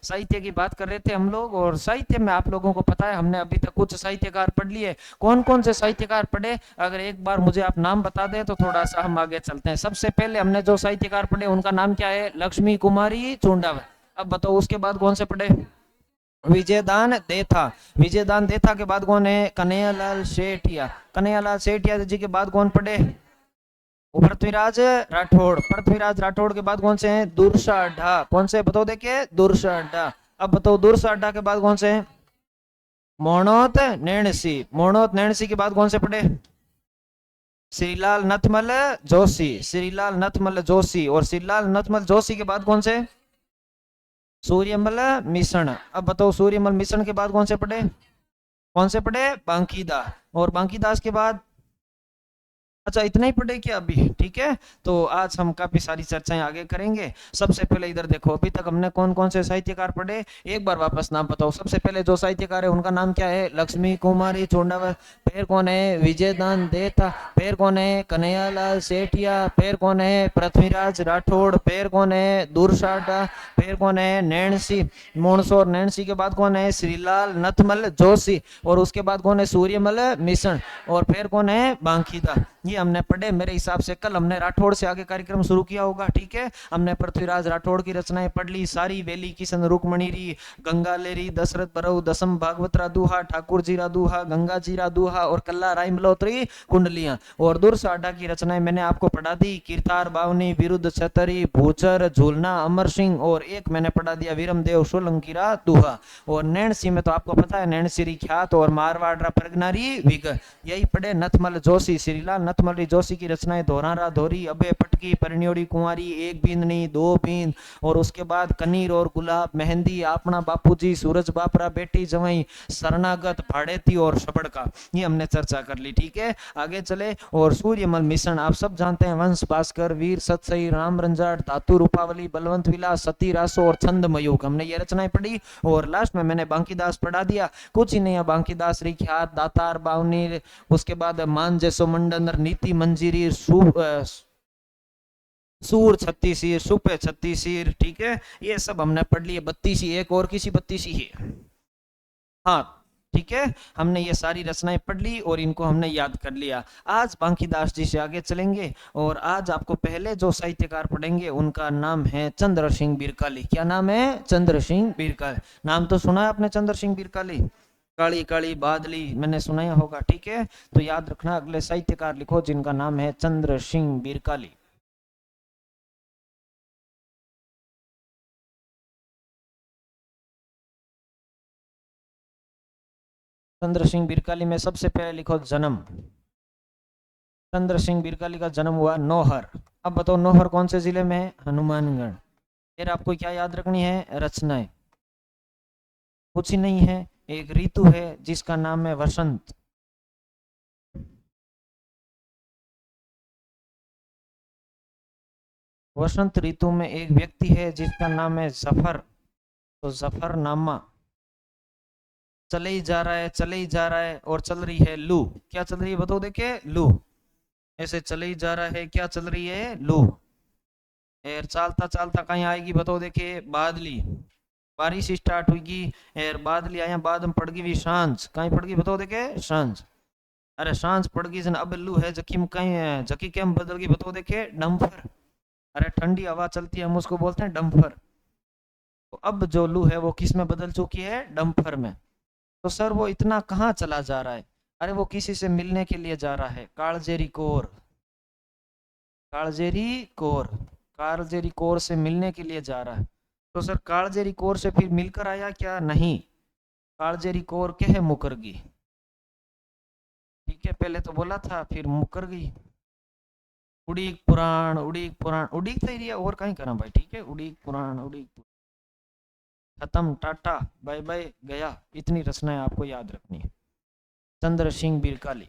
साहित्य की बात कर रहे थे हम लोग, और साहित्य में आप लोगों को पता है हमने अभी तक कुछ साहित्यकार पढ़ लिए। कौन कौन से साहित्यकार पढ़े, अगर एक बार मुझे आप नाम बता दें तो थोड़ा सा हम आगे चलते हैं। सबसे पहले हमने जो साहित्यकार पढ़े उनका नाम क्या है, लक्ष्मी कुमारी चुंडावत। अब बताओ उसके बाद कौन से पढ़े, विजयदान देथा। विजयदान देथा के बाद कौन है, कन्हैयालाल सेठिया। कन्हैयालाल सेठिया जी के बाद कौन पढ़े, पृथ्वीराज राठौड़। पृथ्वीराज राठौड़ के बाद कौन से हैं, दुर्साढ़ा। कौन से बताओ, देखिए दुर्साढ़ा। अब बताओ दुर्साढ़ा के बाद कौन से हैं, मोहनोत नैणसी। मोहनोत नैणसी के बाद कौन से पढ़े, श्रीलाल नथमल जोशी। श्रीलाल नथमल जोशी। और श्रीलाल नथमल जोशी के बाद कौन से, सूर्यमल मिश्रण। अब बताओ सूर्यमल मिश्रण के बाद कौन से पढ़े, कौन से पढ़े, बांकीदास। और बांकीदास के बाद, अच्छा इतना ही पढ़े क्या अभी, ठीक है। तो आज हम काफी सारी चर्चाएं आगे करेंगे। सबसे पहले इधर देखो, अभी तक हमने कौन कौन से साहित्यकार पढ़े, एक बार वापस नाम बताओ। सबसे पहले जो साहित्यकार है उनका नाम क्या है, लक्ष्मी कुमारी चोंडावत। फिर कौन है, विजयदान देथा। फिर कौन है, कन्हैयालाल सेठिया। फिर कौन है, पृथ्वीराज राठौड़। फिर कौन है, दुर्साढ़ा। फिर कौन है, नैणसी मोणसोर। नैणसी के बाद कौन है, श्रीलाल नथमल जोशी। और उसके बाद कौन है, सूर्यमल मिश्रण। और फिर कौन है, बांकीदा। ये हमने पढ़े। मेरे हिसाब से कल हमने राठौड़ से आगे कार्यक्रम शुरू किया होगा, ठीक है। हमने पृथ्वीराज राठौड़ की रचनाएं पढ़ ली सारी, वेली किशन रुक्मणी री, गंगा लेरी, दशरथ बरऊ, दसम भागवत रा दूहा, ठाकुर जी रा दूहा, गंगा जी रा दूहा, और कल्ला राय मल्होत्री कुंडलियां। और दुर्साढ़ा की रचनाएं मैंने आपको पढ़ा दी, कीर्तार बावनी, विरुद्ध छतरी, भूचर, झूलना, अमर सिंह। और एक मैंने पढ़ा दिया वीरमदेव सोलंकी रा दूहा। और नैणसी में तो आपको पता है, नैणसी ख्यात और मारवाड़ रा परगनारी विग। यही पढ़े, नथमल जोशी, श्रीलाल नथमल जोशी की रचनाएं, धोरारा धोरी, अबे पटकी, परिण्योड़ी कुंवारी, एक बींदनी, दो बींद। और उसके बाद कनीर और गुलाब, मेहंदी, आपना बापूजी, सूरज बापरा, बेटी जवाई, शरणागत, भाड़ेती और सबड़का। ये हमने चर्चा कर ली, ठीक है। आगे चले। और सूर्यमल मिश्रण आप सब जानते हैं, वंश भास्कर, वीर सतसई, राम रंजाड़, धातु रूपावली, बलवंत विलास, सती रासो और छंद मयूख, हमने ये रचनाएं पढ़ी। और लास्ट में मैंने बांकीदास पढ़ा दिया। कुछ ही नहीं है, बांकीदास री ख्यात, दातार बावनी, उसके बाद मान जैसो मंडन, नीति मंजीरी, सूर छत्तीसीर, सुपे छत्तीसीर, ठीक है। ये सब हमने पढ़ लिए। बत्तीसी, एक और किसी बत्तीसी है, हाँ ठीक है। हमने ये सारी रचनाएं पढ़ ली और इनको हमने याद कर लिया। आज बांकीदास जी से आगे चलेंगे। और आज आपको पहले जो साहित्यकार पढ़ेंगे उनका नाम है चंद्र सिंह बिरकाली। क्या नाम है, चंद्र सिंह बिरकाली। नाम तो सुना है आपने, चंद्र सिंह बिरकाली। काली काली बादली मैंने सुनाया होगा, ठीक है। तो याद रखना, अगले साहित्यकार लिखो जिनका नाम है चंद्र सिंह बिरकाली। चंद्र सिंह बिरकाली में सबसे पहले लिखो जन्म। चंद्र सिंह बिरकाली का जन्म हुआ नौहर। अब बताओ नौहर कौन से जिले में है, हनुमानगढ़। फिर आपको क्या याद रखनी है, रचनाएं कुछ ही नहीं है, एक ऋतु है जिसका नाम है वसंत। वसंत ऋतु में एक व्यक्ति है जिसका नाम है जफर, तो जफरनामा। चले ही जा रहा है, चले ही जा रहा है, और चल रही है लू। क्या चल रही है बताओ, देखे लू। ऐसे चले ही जा रहा है, क्या चल रही है, लू। और चलता चलता कहीं आएगी बताओ, देखे बादली। बारिश स्टार्ट हुई और बादली आया, बाद में पड़ गई भी सांझ। कहीं पड़ गई बताओ, देखे सांझ। अरे सांझ पड़ गई जन, अब लू है जकी में कहीं है, जकी क्या में बदल गई बताओ, देखे डम्फर। अरे ठंडी हवा चलती है, हम उसको बोलते हैं डम्फर। तो अब जो लू है वो किस में बदल चुकी है, डम्फर में। तो सर वो इतना कहाँ चला जा रहा है, अरे वो किसी से मिलने के लिए जा रहा है, कालजेरी कोर। कालजेरी कोर, कालजेरी कोर से मिलने के लिए जा रहा है। तो सर कालजेरी कोर से फिर मिलकर आया क्या, नहीं। कालजेरी कोर के है मुकरगी, ठीक है। पहले तो बोला था फिर मुकर गई। उड़ीक पुराण, उड़ीक पुराण, उड़ीक तो एरिया और कहीं करा भाई, ठीक है। उड़ीक पुराण, उड़ीक खत्म, टाटा बाय बाय गया। इतनी रचनाएं आपको याद रखनी है। चंद्र सिंह बिरकाली,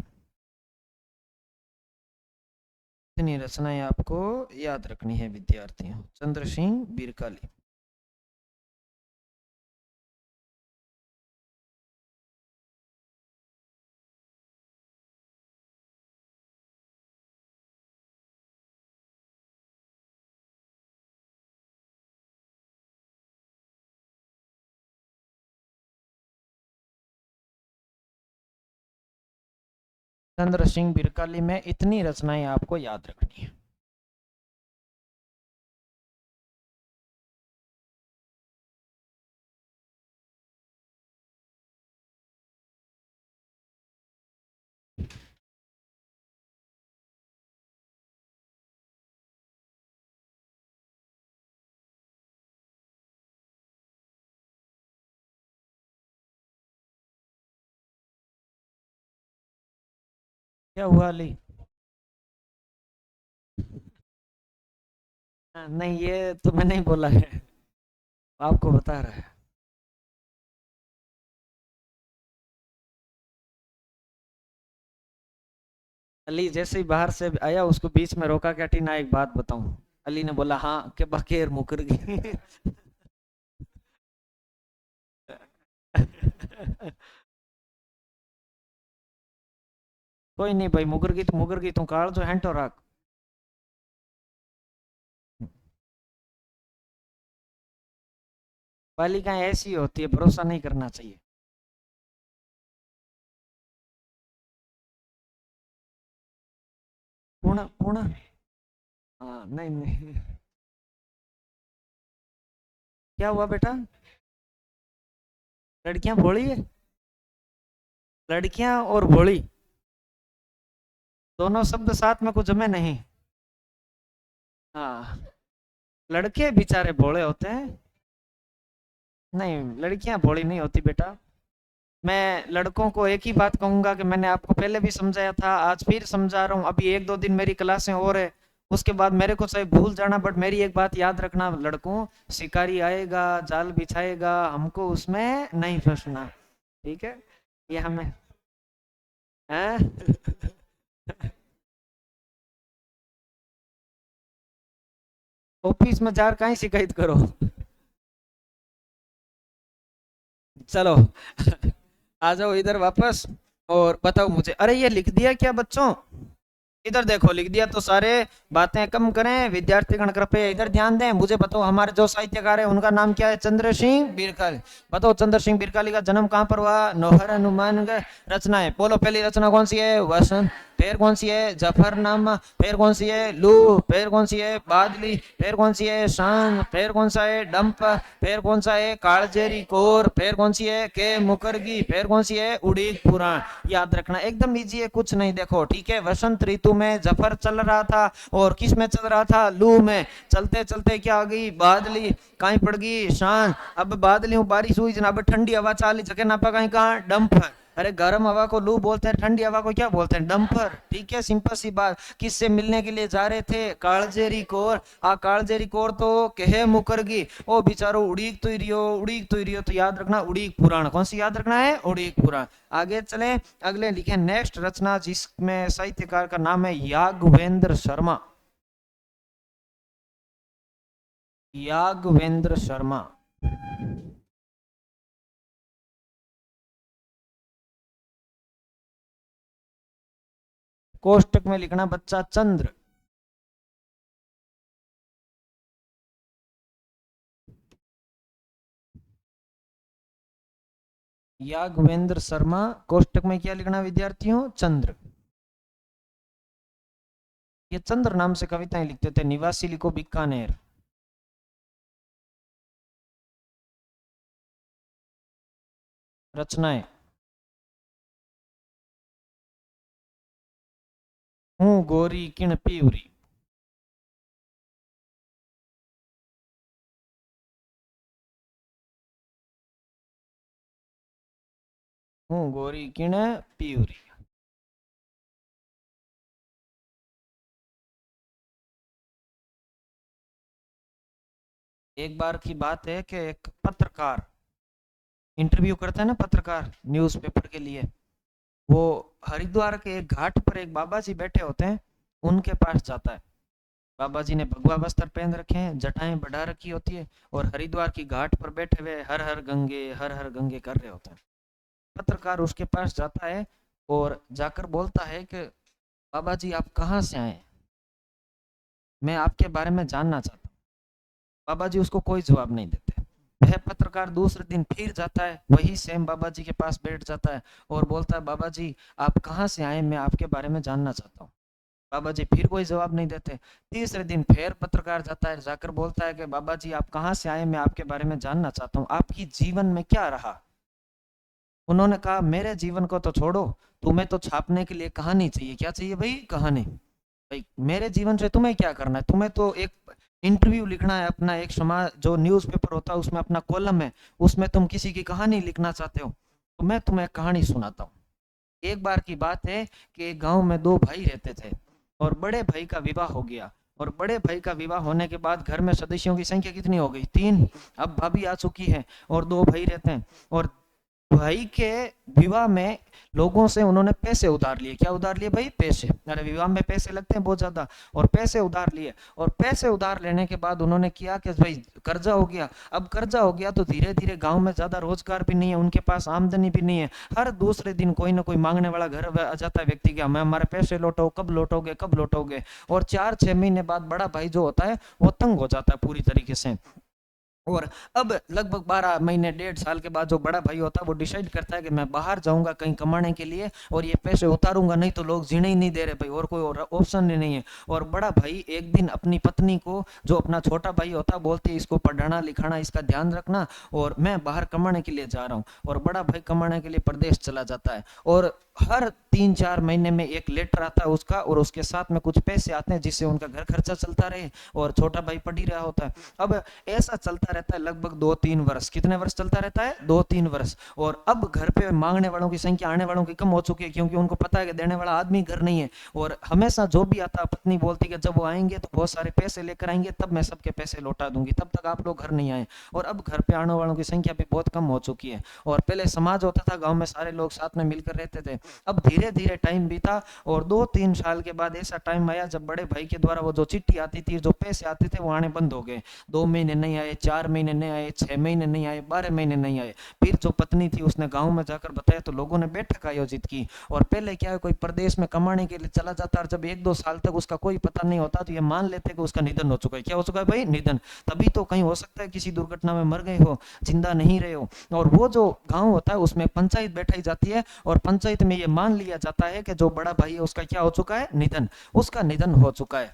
इतनी रचनाएं आपको याद रखनी है विद्यार्थियों, चंद्र सिंह बिरकाली। चंद्र सिंह बिरकाली में इतनी रचनाएं आपको याद रखनी है। क्या हुआ अली? नहीं, ये तो मैं नहीं बोला है, आपको बता रहा है। अली जैसे ही बाहर से आया, उसको बीच में रोका, क्या टीना एक बात बताऊं? अली ने बोला हाँ, के बकेर मुकर गई। कोई नहीं भाई, मुकर गई तू काल जो हैंटो राख। बालिकाएं ऐसी होती है, भरोसा नहीं करना चाहिए। पूर्ण पूर्ण। हाँ, नहीं नहीं। क्या हुआ बेटा? लड़कियां भोली है? लड़कियां और भोली दोनों शब्द साथ में कुछ जमे नहीं। हाँ, लड़के बेचारे भोले होते हैं। नहीं, लड़कियां भोली नहीं होती बेटा। मैं लड़कों को एक ही बात कहूंगा कि मैंने आपको पहले भी समझाया था, आज फिर समझा रहा हूँ। अभी एक दो दिन मेरी क्लासें और है, उसके बाद मेरे को चाहे भूल जाना, बट मेरी एक बात याद रखना लड़कों, शिकारी आएगा, जाल बिछाएगा, हमको उसमें नहीं फंसना। ठीक है? ये हमें हैं? ऑफिस में जार का ही शिकायत करो। चलो। आ जाओ इधर वापस, और बताओ मुझे। अरे ये लिख दिया क्या बच्चों? इधर देखो, लिख दिया तो सारे। बातें कम करें, विद्यार्थी गण कृपया इधर ध्यान दें। मुझे बताओ, हमारे जो साहित्यकार है उनका नाम क्या है? चंद्र सिंह बिरकाली। बताओ, चंद्र सिंह बिरकाली का जन्म कहाँ पर हुआ? नौहर हनुमान। रचनाएं बोलो, पहली रचना कौन सी है? वसंत। फिर कौन सी है? जफरनामा। फिर कौन सी है? लू। फिर कौन सी है? बादली। फिर कौन सी है? शान। फिर कौन सा है? डंप। फिर कौन सा है? कालजेरी कोर। फिर कौन सी है? के मुकरगी। फिर कौन सी है? उड़ीद पुराण। याद रखना, एकदम इजी है, कुछ नहीं। देखो ठीक है, वसंत ऋतु में जफर चल रहा था, और किस में चल रहा था? लू में। चलते चलते क्या आ गई? बादली। कहीं पड़ गई? शान। अब बादलियों बारिश हुई जनाब, ठंडी हवा चाली, जगह नापा कहीं, कहाँ? डंपर। अरे गर्म हवा को लू बोलते हैं, ठंडी हवा को क्या बोलते हैं? डंपर। ठीक है, सिंपल सी बात। किससे मिलने के लिए जा रहे थे? कालजेरी कोर। आ कालजेरी कोर तो कहे मुकरगी, ओ बेचारो उड़ीक तो ही रियो, उड़ीक तो ही रियो। तो याद रखना, उड़ीक पुराण। कौन सी याद रखना है? उड़ीक पुराण। आगे चले, अगले लिखे नेक्स्ट रचना, जिसमें साहित्यकार का नाम है याग्वेंद्र शर्मा। याग्वेंद्र शर्मा। कोष्टक में लिखना बच्चा चंद्र। याग्वेंद्र शर्मा। कोष्टक में क्या लिखना विद्यार्थियों? चंद्र। ये चंद्र नाम से कविताएं लिखते थे। निवासी लिखो बीकानेर। रचनाएं। हूँ गोरी किण पीवरी। हूँ गोरी किण पीवरी। एक बार की बात है कि एक पत्रकार इंटरव्यू करता है ना, पत्रकार न्यूज़पेपर के लिए। वो हरिद्वार के एक घाट पर एक बाबा जी बैठे होते हैं, उनके पास जाता है। बाबा जी ने भगवा वस्त्र पहन रखे हैं, जटाएं बढ़ा रखी होती है, और हरिद्वार की घाट पर बैठे हुए हर हर गंगे कर रहे होते हैं। पत्रकार उसके पास जाता है, और जाकर बोलता है कि बाबा जी आप कहाँ से आए? मैं आपके बारे में जानना चाहता हूँ। बाबा जी उसको कोई जवाब नहीं देते। वह पत्रकार दूसरे दिन फिर जाता है, वही सेम बाबा जी के पास बैठ जाता है और बोलता है, बाबा जी आप कहाँ से आए, मैं आपके बारे में जानना चाहता हूँ। बाबा जी फिर कोई जवाब नहीं देते। तीसरे दिन फिर पत्रकार जाता है, जाकर बोलता है कि बाबा जी आप कहाँ से आए, मैं आपके बारे में जानना चाहता हूँ, आपकी जीवन में क्या रहा। उन्होंने कहा, मेरे जीवन को तो छोड़ो, तुम्हें तो छापने के लिए कहानी चाहिए। क्या चाहिए भाई? कहानी। भाई मेरे जीवन से तुम्हें क्या करना है? तुम्हें तो एक इंटरव्यू लिखना है अपना, एक समाज जो न्यूज़पेपर होता है उसमें अपना कॉलम है, उसमें तुम किसी की कहानी लिखना चाहते हो, तो मैं तुम्हें कहानी सुनाता हूँ। एक बार की बात है कि एक गांव में दो भाई रहते थे और बड़े भाई का विवाह हो गया। और बड़े भाई का विवाह होने के बाद घर में सदस्यों की संख्या कितनी हो गई? तीन। अब भाभी आ चुकी है और दो भाई रहते हैं। और भाई के विवाह में लोगों से उन्होंने पैसे उधार लिए। क्या उधार लिए भाई? पैसे। अरे विवाह में पैसे लगते हैं बहुत ज्यादा, और पैसे उधार लिए। और पैसे उधार लेने के बाद उन्होंने किया कि भाई कर्जा हो गया। अब कर्जा हो गया तो धीरे धीरे गांव में ज्यादा रोजगार भी नहीं है, उनके पास आमदनी भी नहीं है। हर दूसरे दिन कोई ना कोई मांगने वाला घर आ जाता है व्यक्ति का, मैं हमारे पैसे लौटाओ, कब लौटोगे कब लौटोगे। और 4-6 महीने बाद बड़ा भाई जो होता है वो तंग हो जाता है पूरी तरीके से। और अब लगभग 12 महीने 1.5 साल के बाद जो बड़ा भाई होता है वो डिसाइड करता है कि मैं बाहर जाऊंगा कहीं कमाने के लिए और ये पैसे उतारूंगा, नहीं तो लोग जीने ही नहीं दे रहे भाई, और कोई और ऑप्शन ही नहीं है। और बड़ा भाई एक दिन अपनी पत्नी को, जो अपना छोटा भाई होता है, बोलती है इसको पढ़ाना लिखाना, इसका ध्यान रखना, और मैं बाहर कमाने के लिए जा रहा हूँ। और बड़ा भाई कमाने के लिए प्रदेश चला जाता है। और हर 3-4 महीने में एक लेटर आता है उसका, और उसके साथ में कुछ पैसे आते हैं जिससे उनका घर खर्चा चलता रहे, और छोटा भाई पढ़ ही रहा होता है। अब ऐसा चलता रहता है लगभग 2-3 वर्ष। कितने वर्ष चलता रहता है? 2-3 वर्ष। और अब घर पे मांगने वालों की संख्या आने वालों की कम हो चुकी है, क्योंकि उनको पता है कि देने वाला आदमी घर नहीं है। और हमेशा जो भी आता, पत्नी बोलती है जब वो आएंगे तो बहुत सारे पैसे लेकर आएंगे, तब मैं सबके पैसे लौटा दूंगी, तब तक आप लोग घर नहीं आए। और अब घर पे आने वालों की संख्या भी बहुत कम हो चुकी है। और पहले समाज होता था, गांव में सारे लोग साथ में मिलकर रहते थे। अब धीरे धीरे टाइम बीता और 2-3 साल के बाद ऐसा टाइम आया जब बड़े भाई के द्वारा वो जो चिट्ठी आती थी, जो पैसे आते थे, वो आने बंद हो गए। 2 महीने नहीं आए, 4 महीने नहीं आए, 6 महीने नहीं आए, 12 महीने नहीं आए। फिर जो पत्नी थी उसने गांव में जाकर बताया तो लोगों ने बैठक आयोजित की। और पहले क्या है, कोई प्रदेश में कमाने के लिए चला जाता और जब 1-2 साल तक उसका कोई पता नहीं होता तो ये मान लेते कि उसका निधन हो चुका है। क्या हो चुका है भाई? निधन। तभी तो कहीं हो सकता है किसी दुर्घटना में मर गए हो, जिंदा नहीं रहे हो। और वो जो गांव होता है उसमें पंचायत बैठाई जाती है, और पंचायत में ये मान लिया जाता है कि जो बड़ा भाई है उसका क्या हो चुका है? निधन। उसका निधन हो चुका है।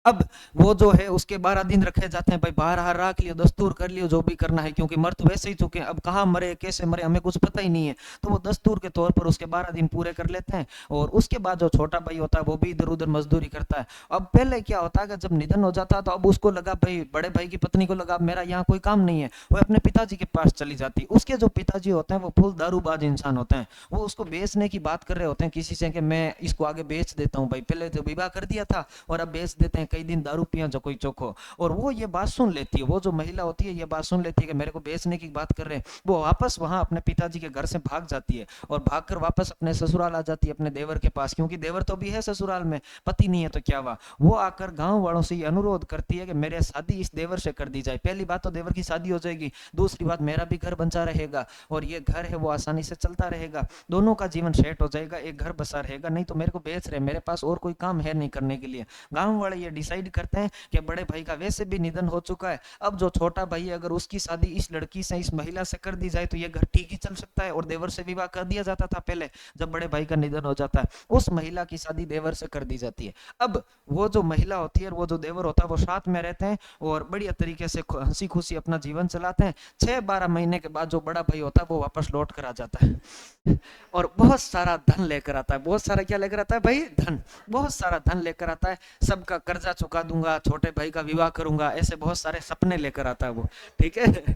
अब वो जो है उसके 12 दिन रखे जाते हैं भाई, बाहर हार रख लियो, दस्तूर कर लियो, जो भी करना है, क्योंकि मर तो वैसे ही चुके हैं, अब कहाँ मरे कैसे मरे हमें कुछ पता ही नहीं है। तो वो दस्तूर के तौर पर उसके 12 दिन पूरे कर लेते हैं। और उसके बाद जो छोटा भाई होता है वो भी इधर उधर मजदूरी करता है। अब पहले क्या होता है कि जब निधन हो जाता है तो अब उसको लगा, भाई बड़े भाई की पत्नी को लगा मेरा यहाँ कोई काम नहीं है, वो अपने पिताजी के पास चली जाती। उसके जो पिताजी होते हैं वो फुल दारूबाज इंसान होते हैं, वो उसको बेचने की बात कर रहे होते हैं किसी से कि मैं इसको आगे बेच देता हूँ भाई, पहले तो विवाह कर दिया था और अब बेच देते हैं, कई दिन दारू पिया जो कोई चोखो। और वो ये बात सुन लेती है, वो जो महिला होती है ये बात सुन लेती है कि मेरे को बेचने की बात कर रहे हैं। वो वापस वहां अपने पिताजी के घर से भाग जाती है और भागकर वापस अपने ससुराल आ जाती है, अपने देवर के पास, क्योंकि देवर तो भी है ससुराल में, पति नहीं है तो क्या हुआ। वो आकर गांव वालों से ये अनुरोध करती है कि मेरे शादी इस देवर से कर दी जाए। पहली बात तो देवर की शादी हो जाएगी, दूसरी बात मेरा भी घर बचा रहेगा, और ये घर है वो आसानी से चलता रहेगा, दोनों का जीवन सेट हो जाएगा, एक घर बसा रहेगा। नहीं तो मेरे को बेच रहे, मेरे पास और कोई काम है नहीं करने के लिए। गांव वाले ये डिसाइड करते हैं कि बड़े भाई का वैसे भी निधन हो चुका है, अब जो छोटा भाई है अगर उसकी शादी इस लड़की से, इस महिला से कर दी जाए तो ये घर ठीक ही चल सकता है। और देवर से विवाह कर दिया जाता था पहले जब बड़े भाई का निधन हो जाता है, उस महिला की शादी देवर से कर दी जाती है। अब वो जो महिला होती है और वो जो देवर होता है वो साथ में रहते हैं और बढ़िया तरीके से हंसी खुशी अपना जीवन चलाते हैं। 6-12 महीने के बाद जो बड़ा भाई होता है वो वापस लौट कर आ जाता है और बहुत सारा धन लेकर आता है। बहुत सारा क्या लेकर आता है भाई? धन। बहुत सारा धन लेकर आता है, सबका कर्जा चुका दूंगा, छोटे भाई का विवाह करूंगा, ऐसे बहुत सारे सपने लेकर आता है वो। ठीक है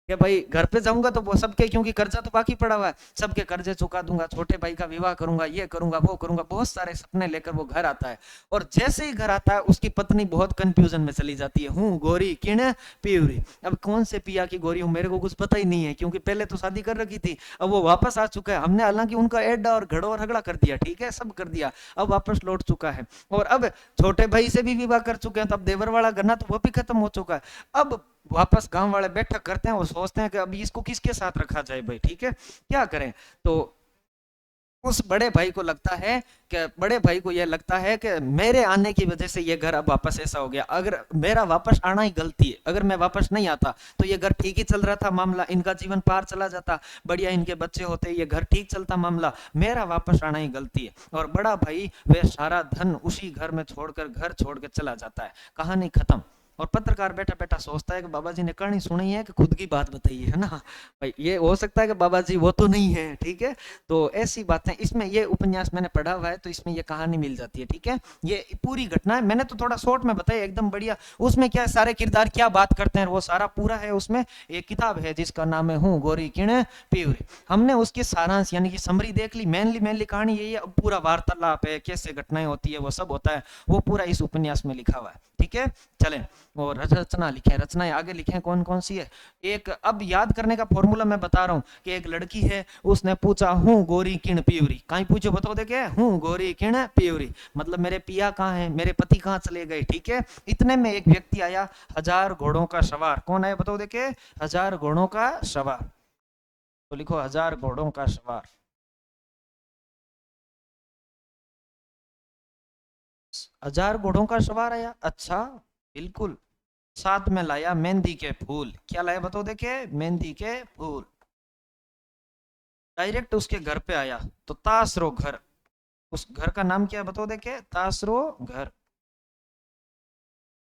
कि भाई घर पे जाऊंगा तो वो सबके, क्योंकि कर्जा तो बाकी पड़ा हुआ है, सबके कर्जे चुका दूंगा, छोटे भाई का विवाह करूंगा, ये करूंगा वो करूंगा, बहुत सारे सपने लेकर वो घर आता है। और जैसे ही घर आता है उसकी पत्नी बहुत कंफ्यूजन में चली जाती है, हूँ गोरी किने पियूरी, अब कौन से पिया की गोरी हूँ मेरे को कुछ पता ही नहीं है, क्योंकि पहले तो शादी कर रखी थी, अब वो वापस आ चुका है, हमने हालांकि उनका एड्डा और घड़ो और हगड़ा कर दिया, ठीक है सब कर दिया, अब वापस लौट चुका है। और अब छोटे भाई से भी विवाह कर चुके हैं, तो अब देवर वाला गन्ना तो वो भी खत्म हो चुका है। अब वापस गांव वाले बैठक करते हैं, वो सोचते हैं कि अभी इसको किसके साथ रखा जाए भाई, ठीक है क्या करें। तो उस बड़े भाई को लगता है कि बड़े भाई को यह लगता है कि मेरे आने की वजह से ये घर अब वापस ऐसा हो गया, अगर मेरा वापस आना ही गलती है, अगर मैं वापस नहीं आता तो ये घर ठीक ही चल रहा था, मामला इनका जीवन पार चला जाता, बढ़िया इनके बच्चे होते, ये घर ठीक चलता, मामला मेरा वापस आना ही गलती है। और बड़ा भाई वह सारा धन उसी घर में छोड़कर घर छोड़ के चला जाता है, कहानी खत्म। और पत्रकार बैठा बैठा सोचता है कि बाबा जी ने कहानी सुनी है कि खुद की बात बताई है ना। भाई ये हो सकता है कि बाबा जी वो तो नहीं है, ठीक है। तो ऐसी बातें इसमें, ये उपन्यास मैंने पढ़ा हुआ है तो इसमें ये कहानी मिल जाती है, ठीक है। ये पूरी घटना है, मैंने तो थोड़ा शॉर्ट में बताया एकदम बढ़िया। उसमें क्या सारे किरदार क्या बात करते हैं वो सारा पूरा है उसमें। एक किताब है जिसका नाम है हूँ गोरी किण प्यूरी। हमने उसके सारांश यानी कि समरी देख ली, मेनली मेनली कहानी यही है। अब पूरा वार्तालाप है, कैसे घटनाएं होती है वो सब होता है, वो पूरा इस उपन्यास में लिखा हुआ है, ठीक है। चलें, और रचना लिखे, रचनाएं आगे लिखे कौन कौन सी है। एक अब याद करने का फॉर्मूला मैं बता रहा हूं कि एक लड़की है, उसने पूछा हूँ गोरी किण पियवरी, कहीं पूछो बताओ देखे, हूँ गोरी किण पियवरी मतलब मेरे पिया कहाँ है, मेरे पति कहाँ चले गए, ठीक है। इतने में एक व्यक्ति आया, 1000 घोड़ों का सवार, कौन आया बताओ देखे, 1000 घोड़ों का सवार। तो लिखो 1000 घोड़ों का सवार। 1000 घोड़ों का सवार आया, अच्छा, बिल्कुल। साथ में लाया मेहंदी के फूल, क्या लाया बताओ देखे, मेहंदी के फूल। डायरेक्ट उसके घर पे आया, तो तासरो घर, उस घर का नाम क्या है बताओ देखे, तासरो घर।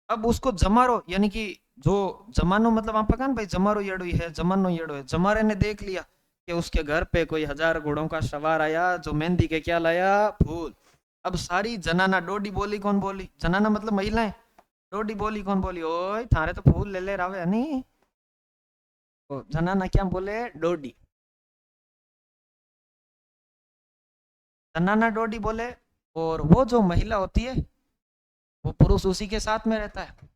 अब उसको जमारो यानी कि जो जमानो मतलब आप कहा भाई जमारो येड़ो ही है, जमानो येड़ो है, जमारे ने देख लिया कि उसके घर पे कोई 1000 घोड़ों का सवार आया जो मेहंदी के क्या लाया, फूल। अब सारी जनाना डोडी बोली, कौन बोली, जनाना मतलब महिलाएं, डोडी बोली कौन बोली, ओए थारे तो फूल ले ले रावे नहीं। तो जनाना क्या बोले, डोडी, जनाना डोडी बोले। और वो जो महिला होती है, वो पुरुष उसी के साथ में रहता है।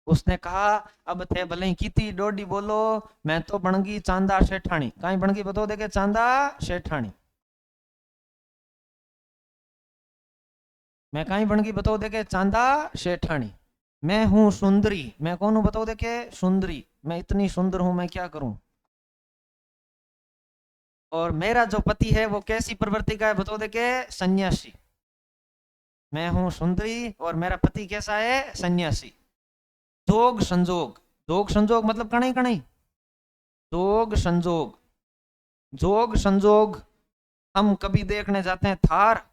उसने कहा, अब थे भले की थी डोडी बोलो, मैं तो बनगी चांदा सेठानी, कहीं बनगी बताओ देखे, चांदा सेठानी। मैं कहीं बनगी बताओ देखे, चांदा सेठानी। मैं हूं सुंदरी, मैं कौन हूं बताओ देखे, सुंदरी, मैं इतनी सुंदर हूं, मैं क्या करूं। और मेरा जो पति है वो कैसी प्रवृत्ति का है बताओ देखे, सन्यासी। मैं हूं सुंदरी और मेरा पति कैसा है, सन्यासी। जोग संजोग, जोग संजोग मतलब कणई कणई, जोग संजोग, जोग संजोग। हम कभी देखने जाते हैं थार,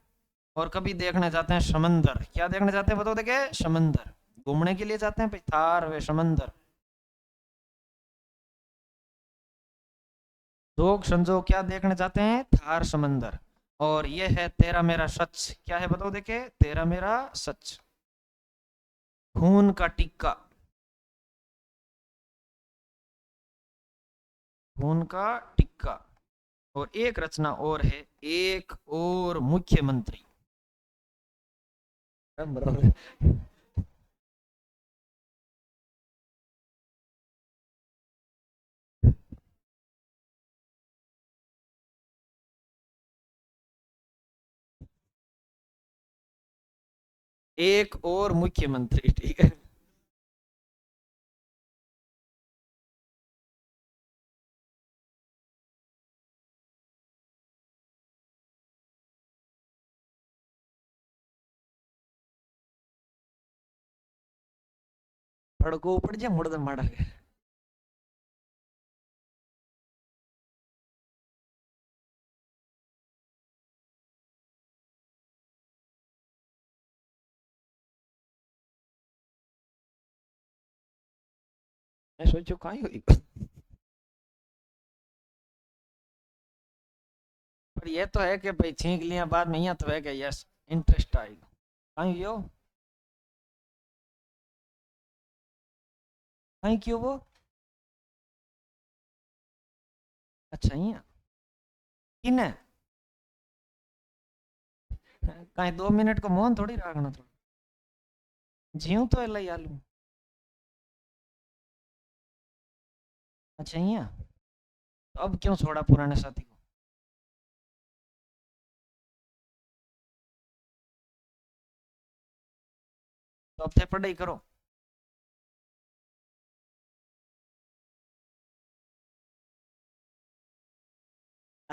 और कभी देखने जाते हैं समंदर, क्या देखने जाते हैं बताओ देखे, समंदर, घूमने के लिए जाते हैं भाई, थार वे समंदर। जोग संजोग क्या देखने जाते हैं, थार समंदर। और ये है तेरा मेरा सच, क्या है बताओ देखे, तेरा मेरा सच। खून का टिक्का, खून का टिक्का। और एक रचना और है, एक और मुख्यमंत्री। बराबर। एक और मुख्यमंत्री, ठीक है। पड़को पड़ जा मुड़ माड़ा के। मैं सोचो कहीं हुई, पर ये तो है कि भाई छींक लिया बाद में, यहाँ तो है कि यस इंटरेस्ट आएगा, कहीं यो, कहीं क्यों वो, अच्छा यहाँ किन, कहीं 2 मिनट को मौन थोड़ी रखना, थोड़ा जीव तो है आलू। अच्छा यहाँ, तो अब क्यों छोड़ा पुराने साथी को। तो अब थे पढ़ाई करो।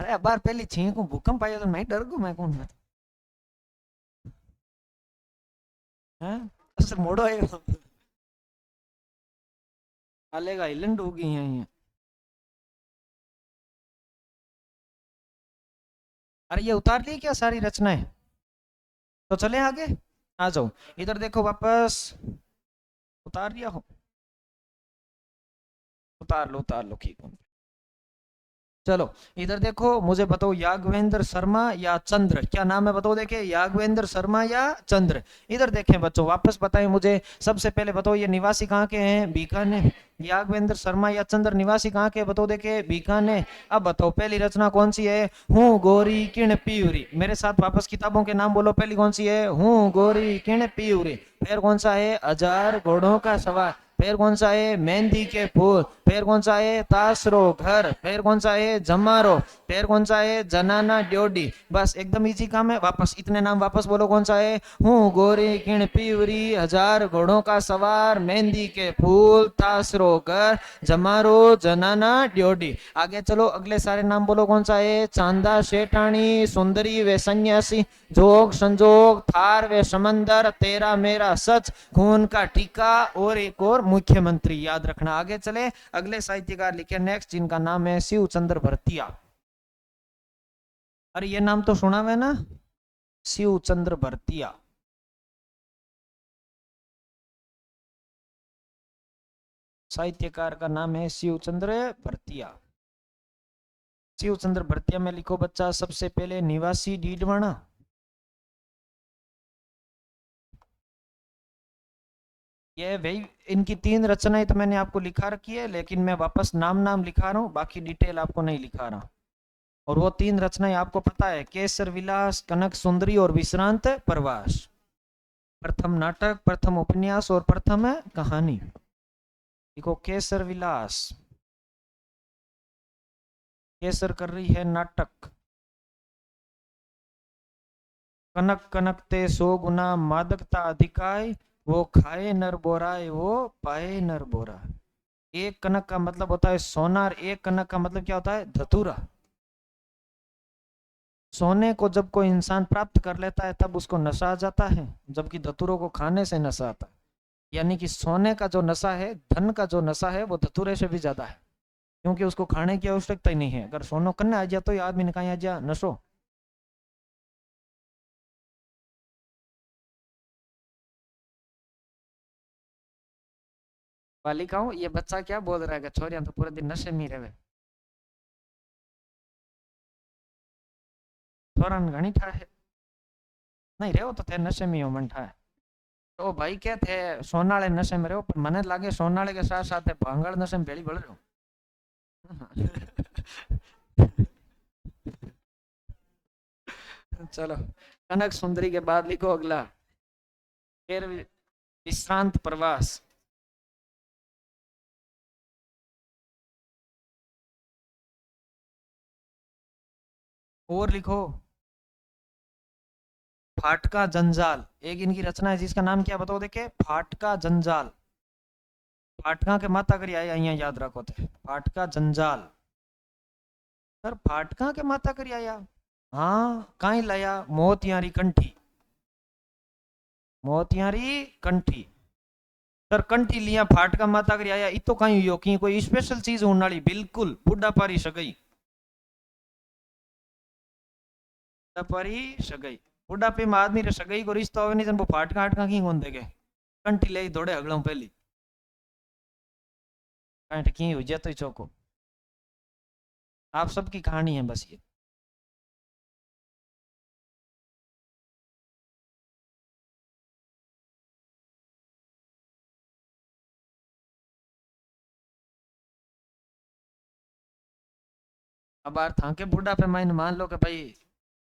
अरे बार पहली छींक भूकंप आया तो मैं डर गयो मैं कौन है असर मोड़ो आएगा आलेगा आइलैंड होगी यहाँ अरे ये उतार ली क्या सारी रचनाएं तो चले आगे आ जाओ इधर देखो वापस उतार लिया हो उतार लो ठीक है चलो इधर देखो मुझे बताओ यागवेंद्र शर्मा या चंद्र क्या नाम है बताओ देखे यागवेंद्र शर्मा या चंद्र इधर देखें बच्चों वापस बताएं मुझे सबसे पहले बताओ ये निवासी कहाँ के हैं बीकानेर यागवेंद्र शर्मा या चंद्र निवासी कहाँ के बताओ देखे बीकानेर अब बताओ पहली रचना कौन सी है हूँ गोरी किण पियूरी मेरे साथ वापस किताबों के नाम बोलो पहली कौन सी है हूँ गोरी किण पियूरी फिर कौन सा है हजार घोड़ों का सवार फिर कौन सा है मेहंदी के फूल फिर कौन सा है तासरो घर फिर कौन सा है जमारो फिर कौन सा है जनाना ड्योडी बस एकदम इजी काम है वापस इतने नाम वापस बोलो कौन सा है हूँ गोरी किण पीवरी हजार घोड़ों का सवार मेहंदी के फूल तासरो घर जमारो जनाना ड्योडी आगे चलो अगले सारे नाम बोलो कौन सा है चांदा शेठानी सुंदरी वे सन्यासी जोग संजोग थार वे समंदर तेरा मेरा सच खून का टीका और एक और मुख्यमंत्री याद रखना आगे चले अगले साहित्यकार लिखे नेक्स्ट जिनका नाम है शिव चंद्र भरतिया अरे ये नाम तो सुना हुआ ना शिव चंद्र भरतिया साहित्यकार का नाम है शिव चंद्र भरतिया शिव चंद्र भरतिया में लिखो बच्चा सबसे पहले निवासी डीडवाना ये भाई इनकी 3 रचनाएं तो मैंने आपको लिखा रखी है लेकिन मैं वापस नाम नाम लिखा रहा हूँ बाकी डिटेल आपको नहीं लिखा रहा और वो 3 रचनाएं आपको पता है केसर विलास कनक सुंदरी और विश्रांत प्रवास प्रथम नाटक प्रथम उपन्यास और प्रथम कहानी देखो केसर विलास केसर कर रही है नाटक कनक कनकते 100 गुना मादकता अधिकाय वो खाए नर बोराए वो पाए नर बोरा एक कनक का मतलब होता है सोना और एक कनक का मतलब क्या होता है धतूरा सोने को जब कोई इंसान प्राप्त कर लेता है तब उसको नशा आ जाता है जबकि धतूरों को खाने से नशा आता है यानी कि सोने का जो नशा है धन का जो नशा है वो धतूरे से भी ज्यादा है क्योंकि उसको खाने की आवश्यकता ही नहीं है अगर सोनो करने आ जाए तो आदमी ने कहा आ जा नशो बालिकाओं ये बच्चा क्या बोल रहा है कि छोरियां तो पूरे दिन नशे में ही रहे छोरा घनी ठा है नहीं रहो तो थे नशे में हो मन ठा है तो भाई क्या थे सोनाले नशे में रहो पर मने लागे सोनाले के साथ साथ भांगड़ नशे में भेड़ी बढ़ रहे हो चलो कनक सुंदरी के बाद लिखो अगला फिर विश्रांत प्रवास और लिखो फाटका जंजाल एक इनकी रचना है जिसका नाम क्या बताओ देखे फाटका जंजाल फाटका के माता करी आया यहाँ याद रखो थे फाटका जंजाल सर फाटका के माता करी आया हाँ कहीं लाया मोतियारी कंठी मोतियारी कंठी सर कंठी लिया फाटका माता करी आया इतो कहीं हुई की कोई स्पेशल चीज होने वाली बिल्कुल बुढ़ा पारी सगई बुढ़ा पारी सगई बुढ़ापे में आदमी रे सगई को रिश्ता होवे नहीं जन वो फाटका हाटका की कौन देगे कंठी ले दौड़े अगलों पहली कंठ की हुई तो चौको आप सबकी कहानी है बस ये अब यार था के बुढ़ापे में मान लो कि भाई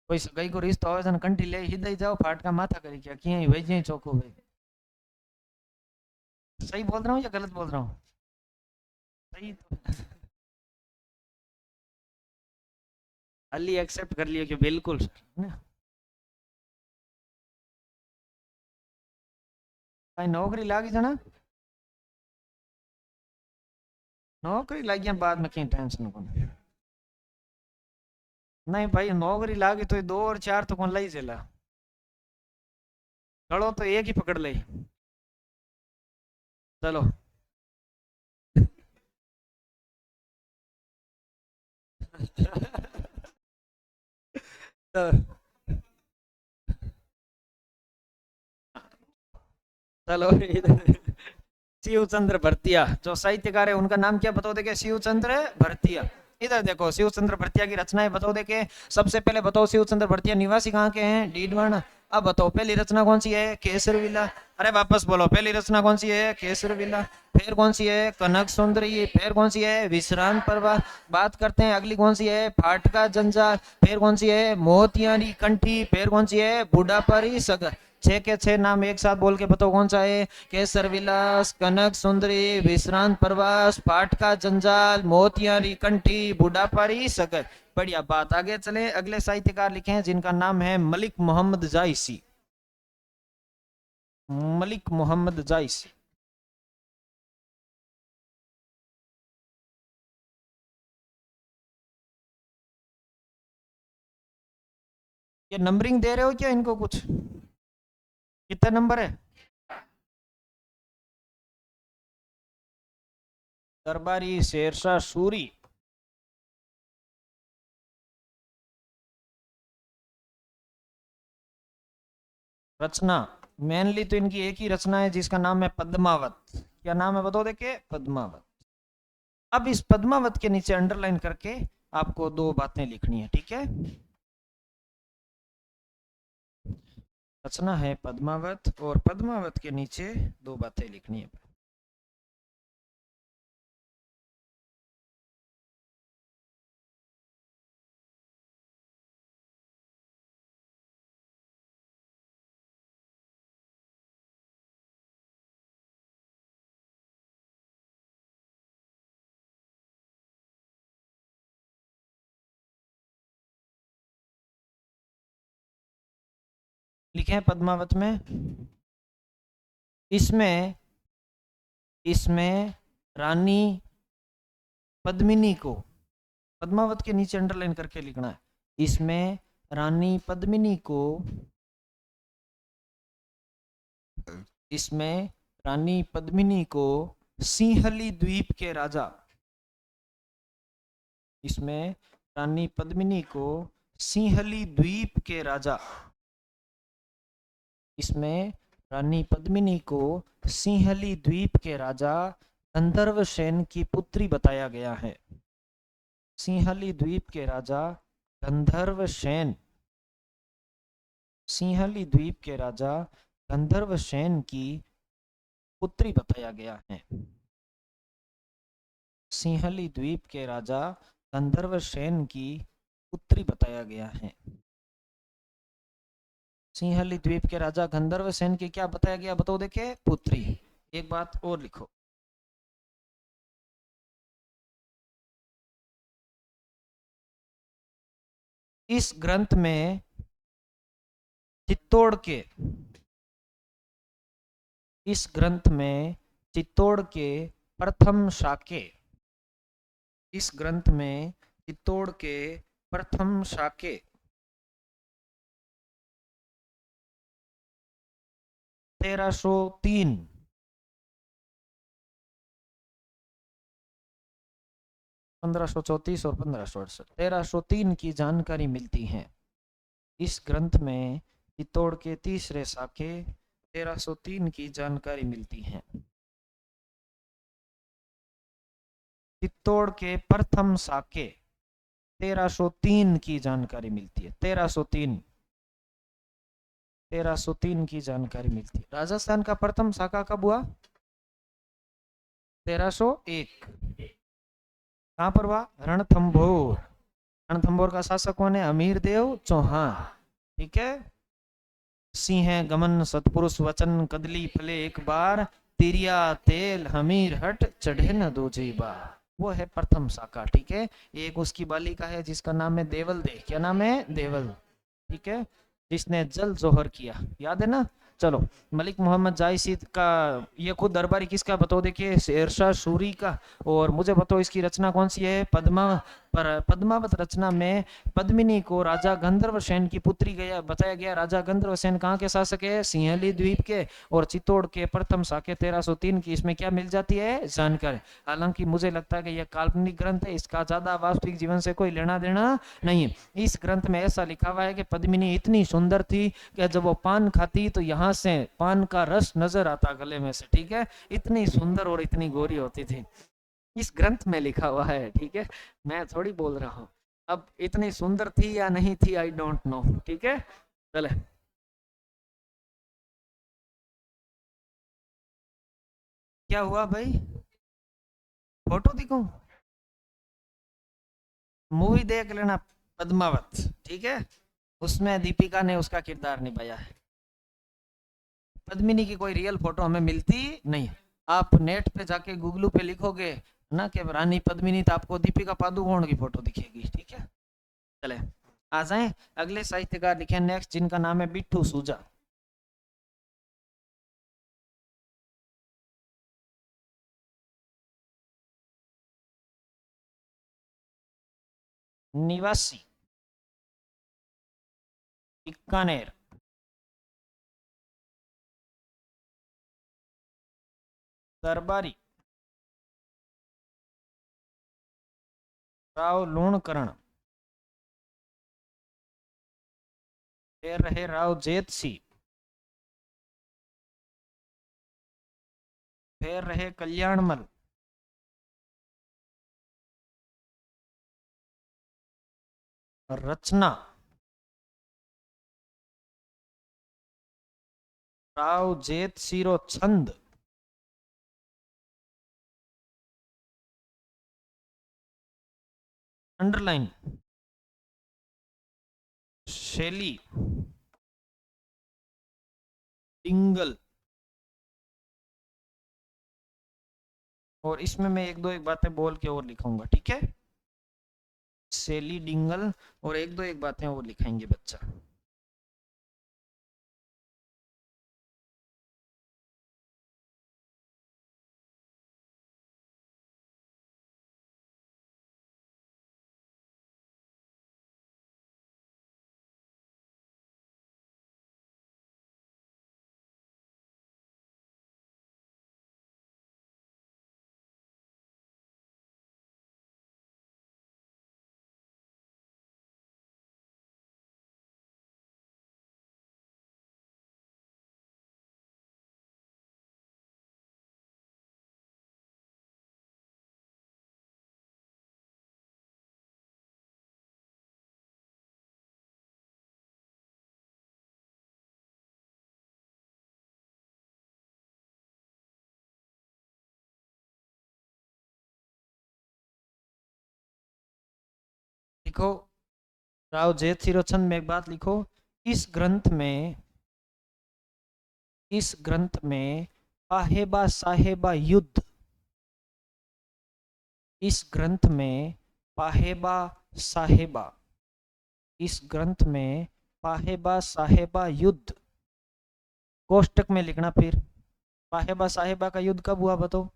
कोई सगाई को रिश्ता हो जन कंठी ले ही दे जाओ फाटका माथा करी क्या किए वही जे चौको भाई सही बोल रहा हूँ या गलत बोल रहा हूँ सही तो अली एक्सेप्ट कर लिया कि बिल्कुल सर भाई नौकरी लागी जाना नौकरी लग गया बाद में कहीं टेंशन को नहीं भाई, नौकरी लागी तो ये 2 और 4 तो कौन लाई चला। चलो तो एक ही पकड़ ले। चलो। तो चलो शिव चंद्र भरतिया जो साहित्यकार है उनका नाम क्या बताओ देखे, शिव चंद्र भरतिया। इधर देखो, शिव चंद्र भरतिया की रचनाएं बताओ देखे। सबसे पहले बताओ, शिव चंद्र भरतिया निवासी कहाँ के हैं, डीडवाना। अब बताओ पहली रचना कौन सी है, केसर विला। अरे वापस बोलो, पहली रचना कौन सी है, केसर विला। फिर कौन सी है, कनक सुंदरी। फिर कौन सी है, विश्राम परवा। बात करते हैं अगली कौन सी है, फाटका जंजाल। फिर कौन सी है, मोतियारी कंठी। फिर कौन सी है, बुढ़ापारी सगर। 6 के 6 नाम एक साथ बोल के बताओ कौन सा है, केसर विलास, कनक सुंदरी, विश्रांत प्रवास, फाटका जंजाल, मोतियारी कंठी, बुढ़ापारी सगर। बढ़िया बात, आगे चले। अगले साहित्यकार लिखे हैं जिनका नाम है मलिक मोहम्मद जायसी। मलिक मोहम्मद जायसी। ये नंबरिंग दे रहे हो क्या इनको कुछ, कितने नंबर है। दरबारी शेरशाह सूरी। रचना, मेनली तो इनकी एक ही रचना है जिसका नाम है पद्मावत। क्या नाम है बताओ देखे, पद्मावत। अब इस पद्मावत के नीचे अंडरलाइन करके आपको 2 बातें लिखनी है, ठीक है। रचना है पद्मावत और पद्मावत के नीचे 2 बातें लिखनी है। लिखे हैं पद्मावत में, इसमें इसमें रानी पद्मिनी को, पद्मावत के नीचे अंडरलाइन करके लिखना है। इसमें रानी पद्मिनी को, इसमें रानी पद्मिनी को सिंहली द्वीप के राजा, इसमें रानी पद्मिनी को सिंहली द्वीप के राजा, इसमें रानी पद्मिनी को सिंहली द्वीप के राजा गंधर्व सेन की पुत्री बताया गया है। सिंहली द्वीप के राजा गंधर्व सेन, सिंहली द्वीप के राजा गंधर्व सेन की पुत्री बताया गया है। सिंहली द्वीप के राजा गंधर्व सेन की पुत्री बताया गया है। सिंहली द्वीप के राजा गंधर्व सेन की क्या बताया गया बताओ देखे, पुत्री। एक बात और लिखो, इस ग्रंथ में चित्तौड़ के, इस ग्रंथ में चित्तौड़ के प्रथम शाके, इस ग्रंथ में चित्तौड़ के प्रथम शाके 1303, 1534 और 1568, 1303 की जानकारी मिलती है। इस ग्रंथ में चित्तौड़ के तीसरे शाखे 1303 की जानकारी मिलती है। चित्तौड़ के प्रथम शाखे 1303 की जानकारी मिलती है। 1303, 1303 की जानकारी मिलती है। राजस्थान का प्रथम शाखा कब हुआ, 1301। कहां पर हुआ, रणथंभौर। रणथंभौर का शासक कौन है, अमीर देव चौहान, ठीक है। सिंह गमन सतपुरुष वचन कदली फले एक बार, तिरिया तेल हमीर हट चढ़े न दो बार। वो है प्रथम शाखा, ठीक है। एक उसकी बालिका है जिसका नाम है देवल दे, क्या नाम है, देवल, ठीक है, जिसने जल जोहर किया, याद है ना। चलो, मलिक मोहम्मद जायसी का ये खुद दरबारी किसका बताओ देखिए, शेरशाह सूरी का। और मुझे बताओ इसकी रचना कौन सी है, पर पद्मावत रचना में पद्मिनी को राजा गंधर्व सेन की पुत्री गया बताया गया। राजा गंधर्व सेन कहाँ के शासक है? सिंहली द्वीप के, और चित्तौड़ के प्रथम शाके 1303 की। इसमें क्या मिल जाती है? जानकारी। हालांकि मुझे लगता है कि यह काल्पनिक ग्रंथ है, इसका ज्यादा वास्तविक जीवन से कोई लेना देना नहीं है। इस ग्रंथ में ऐसा लिखा हुआ है कि पद्मिनी इतनी सुंदर थी कि जब वो पान खाती तो यहाँ से पान का रस नजर आता गले में से, ठीक है, इतनी सुंदर और इतनी गोरी होती थी। इस ग्रंथ में लिखा हुआ है, ठीक है, मैं थोड़ी बोल रहा हूँ। अब इतनी सुंदर थी या नहीं थी, आई डोंट नो, ठीक है। चले, क्या हुआ भाई? फोटो दिखाऊं? मूवी देख लेना, पद्मावत, ठीक है, उसमें दीपिका ने उसका किरदार निभाया है। पद्मिनी की कोई रियल फोटो हमें मिलती नहीं। आप नेट पे जाके गूगल पे लिखोगे ना कि रानी पद्मिनी, तो आपको दीपिका पादुकोण की फोटो दिखेगी, ठीक है। चले, आ जाए अगले साहित्यकार लिखे नेक्स्ट, जिनका नाम है बिट्टू सूजा। निवासी बीकानेर, दरबारी राव लूणकरण, फिर रहे राव जेत सिंह, फिर रहे कल्याणमल, रचना राव जेत सिरो छंद, अंडरलाइन शैली डिंगल। और इसमें मैं एक दो एक बातें बोल के और लिखूंगा, ठीक है, शैली डिंगल, और एक दो एक बातें और लिखेंगे बच्चा। लिखो, राव जेत सिरो छंद में एक बात लिखो, इस ग्रंथ में, इस ग्रंथ में पाहेबा साहेबा युद्ध, इस ग्रंथ में पाहेबा साहेबा, इस ग्रंथ में पाहेबा साहेबा युद्ध, कोष्टक में लिखना। फिर पाहेबा साहेबा का युद्ध कब हुआ बताओ?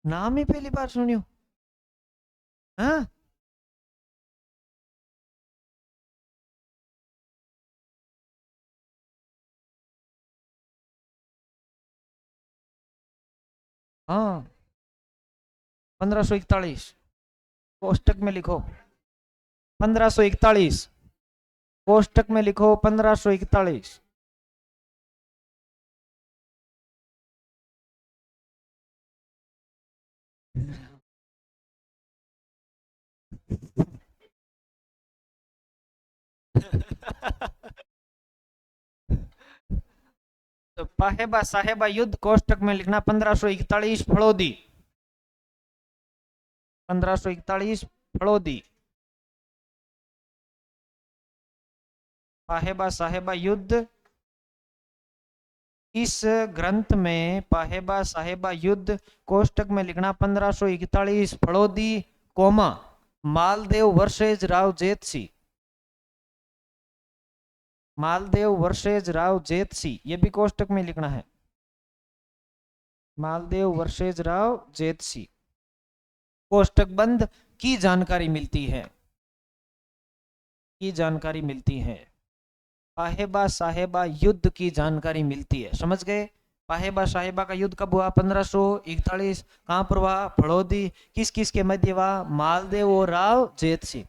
नाम ही पहली बार सुनियो? हाँ, हाँ, 1541, कोष्टक में लिखो 1541, कोष्टक में लिखो 1541। तो पाहेबा साहेबा युद्ध कोष्टक में लिखना 1541 फड़ोदी, 1541 फड़ोदी। पाहेबा साहेबा युद्ध, इस ग्रंथ में पाहेबा साहेबा युद्ध कोष्टक में लिखना 1541 फड़ोदी, comma Maldev versus Rao Jaitsi, Maldev versus Rao Jaitsi, ये भी कोष्टक में लिखना है, मालदेव वर्सेज राव जेतसी। कोष्टक बंद की जानकारी मिलती है, की जानकारी मिलती है। पाहेबा साहेबा युद्ध की जानकारी मिलती है, समझ गए। पाहेबा साहेबा का युद्ध कब हुआ? 1541। कहां पर हुआ? फड़ौदी। किस किस के मध्य हुआ? मालदेव और राव जेत सिंह।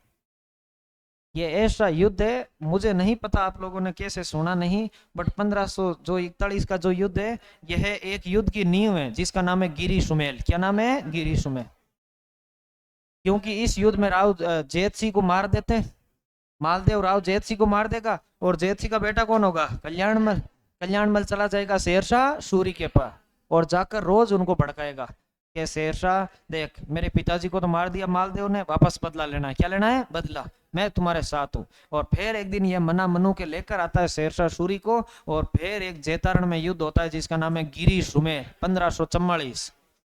ये ऐसा युद्ध है, मुझे नहीं पता आप लोगों ने कैसे सुना नहीं, बट 1541 का जो युद्ध है, यह एक युद्ध की नींव है जिसका नाम है गिरी सुमेल। क्या नाम है? गिरी सुमेल। क्योंकि इस युद्ध में राव जेत सिंह को मार देते हैं, मालदेव राव जेत सिंह को मार देगा, और जेत सिंह का बेटा कौन होगा? कल्याणमल। कल्याणमल चला जाएगा शेरशाह सूरी के पास और जाकर रोज उनको भड़काएगा कि शेरशाह देख, मेरे पिताजी को तो मार दिया मालदेव ने, वापस बदला लेना है। क्या लेना है? बदला। मैं तुम्हारे साथ हूँ। और फिर एक दिन ये मना मनु के लेकर आता है शेरशाह सूरी को, और फिर एक जेतारण में युद्ध होता है जिसका नाम है गिरी सुमेर 1544।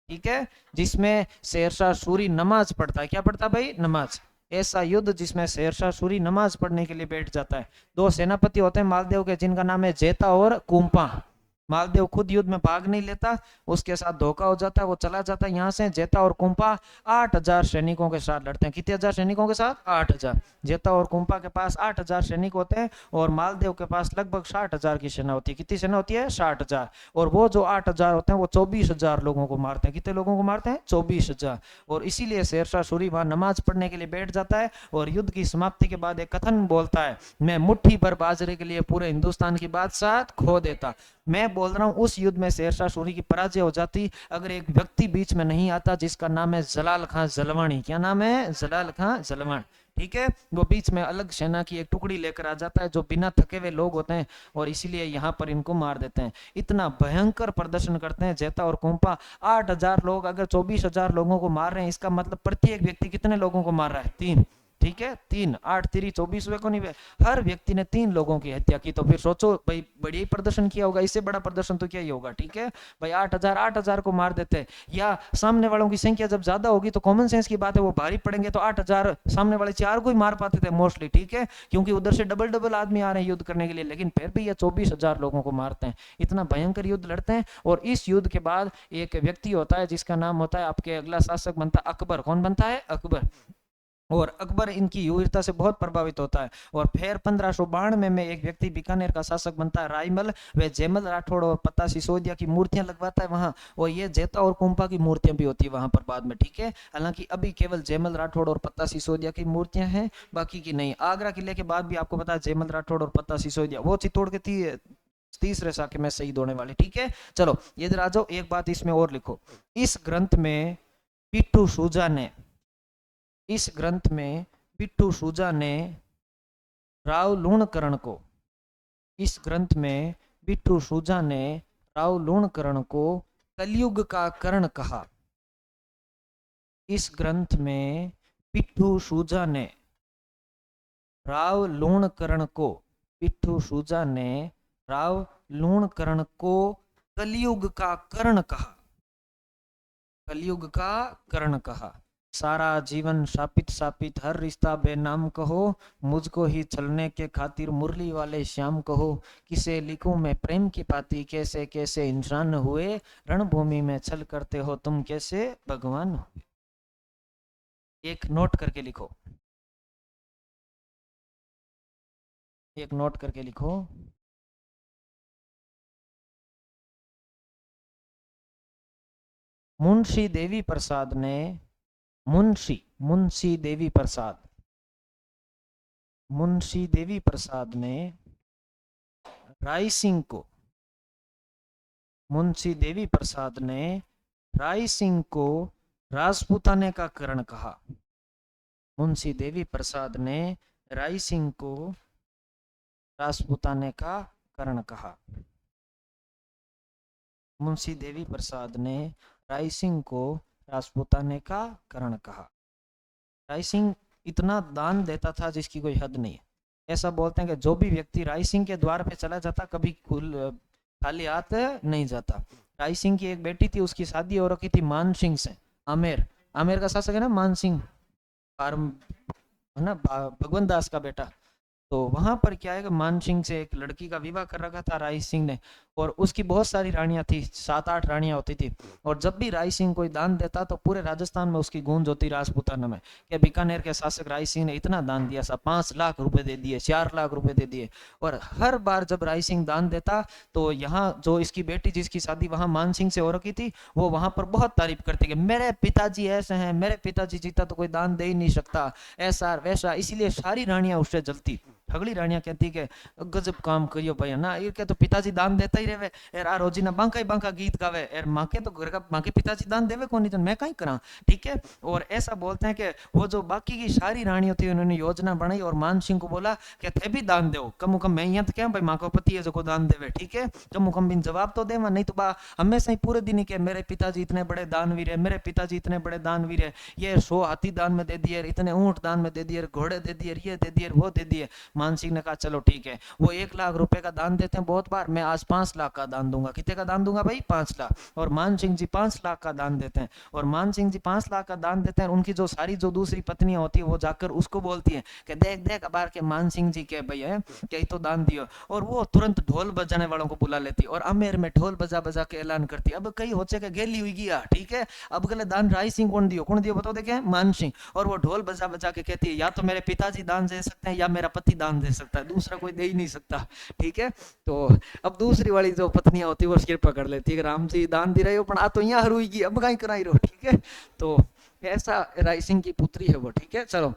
ठीक है, जिसमें शेरशाह सूरी नमाज पढ़ता है। क्या पढ़ता भाई? नमाज। ऐसा युद्ध जिसमें शेरशाह सूरी नमाज पढ़ने के लिए बैठ जाता है। दो सेनापति होते हैं मालदेव के, जिनका नाम है जेता और कुंपा। मालदेव खुद युद्ध में भाग नहीं लेता, उसके साथ धोखा हो जाता है, वो चला जाता है यहाँ से। जेता और कुंपा 8000 सैनिकों के साथ लड़ते हैं। कितने हजार सैनिकों के साथ? 8000। जेता और कुंपा के पास 8000 सैनिक होते हैं, और मालदेव के पास लगभग 60,000 की सेना होती है। कितनी सेना होती है? 60,000। और वो जो 8000 होते हैं वो 24,000 लोगों को मारते हैं। कितने लोगों को मारते हैं? 24,000। और इसीलिए शेरशाह सूरी वहां नमाज पढ़ने के लिए बैठ जाता है, और युद्ध की समाप्ति के बाद एक कथन बोलता है, मैं मुट्ठी भर बाजरे के लिए पूरे हिंदुस्तान की बादशाह खो देता। मैं बोल रहा हूं उस युद्ध में शेरशाह सूरी की पराजय हो जाती अगर एक व्यक्ति बीच में नहीं आता जिसका नाम है जलाल खां जलवानी। क्या नाम है? जलाल खां जलवान। ठीक है, वो बीच में अलग सेना की एक टुकड़ी लेकर आ जाता है जो बिना थके हुए लोग होते हैं, और इसीलिए यहाँ पर इनको मार देते हैं। इतना भयंकर प्रदर्शन करते हैं जेता और कुंपा। 8000 लोग अगर 24,000 लोगों को मार रहे हैं, इसका मतलब प्रत्येक व्यक्ति कितने लोगों को मार रहा है? 3। ठीक है, 3 8 3 24 हुए को नहीं हुए, हर व्यक्ति ने 3 लोगों की हत्या की। तो फिर सोचो भाई, बढ़िया ही प्रदर्शन किया होगा, इससे बड़ा प्रदर्शन तो क्या ही होगा। ठीक है भाई, 8000 को मार देते हैं, या सामने वालों की संख्या जब ज्यादा होगी तो कॉमन सेंस की बात है, वो भारी पड़ेंगे, तो 8000 सामने वाले 4 को ही मार पाते थे मोस्टली। ठीक है, क्योंकि उधर से डबल डबल आदमी आ रहे हैं युद्ध करने के लिए, लेकिन फिर भी ये 24,000 लोगों को मारते हैं। इतना भयंकर युद्ध लड़ते हैं। और इस युद्ध के बाद एक व्यक्ति होता है जिसका नाम होता है, आपके अगला शासक बनता है अकबर। कौन बनता है? अकबर। और अकबर इनकी वीरता से बहुत प्रभावित होता है। और फिर 1592 में एक व्यक्ति बीकानेर का शासक बनता है रायमल। वह जयमल राठौड़ और पत्ता सिसोदिया की मूर्तियां लगवाता है वहां, और ये जेता और कुंपा की मूर्तियां भी होती है वहां पर बाद में। ठीक है, हालांकि अभी केवल जयमल राठौड़ और पत्ता सिसोदिया की मूर्तियां हैं, बाकी की नहीं। आगरा किले के बाद भी आपको पता है जयमल राठौड़ और पत्ता सिसोदिया, वो चित्तौड़ के तीसरे साके में शहीद होने वाले। ठीक है, चलो इधर आ जाओ, एक बात इसमें और लिखो। इस ग्रंथ में पिट्ठू सूजा ने इस ग्रंथ में पिट्ठू सूजा ने राव लूणकरण को इस ग्रंथ में पिट्ठू सूजा ने राव लूणकरण को कलयुग का कर्ण कहा। इस ग्रंथ में पिट्ठू सूजा ने राव लूणकरण को पिट्ठू सूजा ने राव लूणकरण को कलयुग का कर्ण कहा। कलयुग का कर्ण कहा। सारा जीवन शापित शापित, हर रिश्ता बेनाम कहो, मुझको ही छलने के खातिर मुरली वाले श्याम कहो। किसे लिखूं मैं प्रेम की पाती, कैसे कैसे इंसान हुए, रणभूमि में छल करते हो तुम कैसे भगवान हुए। एक नोट करके लिखो, एक नोट करके लिखो। मुंशी देवी प्रसाद ने मुंशी देवी प्रसाद मुंशी देवी प्रसाद ने राय सिंह को मुंशी देवी प्रसाद ने राय सिंह को राजपूताने का कर्ण कहा। मुंशी देवी प्रसाद ने राय सिंह को राजपूताने का कर्ण कहा। मुंशी देवी प्रसाद ने राय सिंह को राजपूताने का कर्ण कहा। राय सिंह इतना दान देता था जिसकी कोई हद नहीं है। ऐसा बोलते हैं कि जो भी व्यक्ति राय सिंह के द्वार पे चला जाता कभी खाली हाथ नहीं जाता। राय सिंह की एक बेटी थी, उसकी शादी हो रखी थी मान सिंह से। आमेर का शासक है ना मान सिंह, है ना, भगवंत दास का बेटा। तो वहां पर क्या है कि मान सिंह से एक लड़की का विवाह कर रखा था राय सिंह ने, और उसकी बहुत सारी रानियां थी, 7-8 रानियां होती थी। और जब भी राय सिंह कोई दान देता तो पूरे राजस्थान में उसकी गूंज होती राजपूताना में कि बीकानेर के शासक राय सिंह ने इतना दान दिया, सा 5 लाख रुपए दे दिए, 4 लाख रुपए दे दिए। और हर बार जब राय सिंह दान देता तो यहाँ जो इसकी बेटी जिसकी शादी वहां मान सिंह से हो रखी थी, वो वहां पर बहुत तारीफ करती कि मेरे पिताजी ऐसे हैं, मेरे पिताजी जीता तो कोई दान दे ही नहीं सकता, ऐसा वैसा। इसीलिए सारी रानियां उससे जलती। ठगली रानियां कहती कि गजब काम करियो भैया ना, ये क्या तो पिताजी दान देता ही रहे यार, आ रोजी ना बांका ही बांका गीत गावे यार, माँ के तो घर का माँ के पिताजी दान देवे कौन, नहीं तो मैं कहीं करा। ठीक है। और ऐसा बोलते हैं कि वो जो बाकी की सारी रानियों थी उन्होंने योजना बनाई और मान सिंह को बोला कि थे भी दान दो, कम कम मैं यहाँ तो क्या भाई माँ को पति है जो को दान देवे, ठीक है, कम कम बिन जवाब तो दे, नहीं तो बा हमेशा ही पूरे दिन ही के मेरे पिताजी इतने बड़े दानवीर है, मेरे पिताजी इतने बड़े दानवीर है, ये 100 हाथी दान में दे दिए, इतने ऊंट दान में दे दिए, घोड़े दे दिए, ये दे दिए, वो दे दिए। मान सिंह ने कहा चलो ठीक है, वो 1 लाख रुपए का दान देते हैं बहुत बार, मैं आज 5 लाख का दान दूंगा। कितने का दान दूंगा भाई? 5 लाख। और मान सिंह जी 5 लाख का दान देते हैं। और मान सिंह जी 5 लाख का दान देते हैं। उनकी जो सारी जो दूसरी पत्नियां होती है वो जाकर उसको बोलती है कि देख देख बार के मान सिंह जी के भैया क्या तो दान दियो। और वो तुरंत ढोल बजाने वालों को बुला लेती और अमेर में ढोल बजा बजा के ऐलान करती। अब कई होचे के गेली हुई गया, ठीक है, अब गले दान राय सिंह कौन दियो बताओ देखे? मान सिंह। और वो ढोल बजा बजा के कहती है या तो मेरे पिताजी दान दे सकते हैं या मेरा पति दान दे सकता है, दूसरा कोई दे ही नहीं सकता। ठीक है। तो अब दूसरी वाली जो पत्नियां होती है वो सिर पकड़ लेती है, राम जी दान दे रहे हो पर आ तो यहाँ हरुईगी, अब कहीं कराई रहो। ठीक है। तो ऐसा राय सिंह की पुत्री है वो। ठीक है। चलो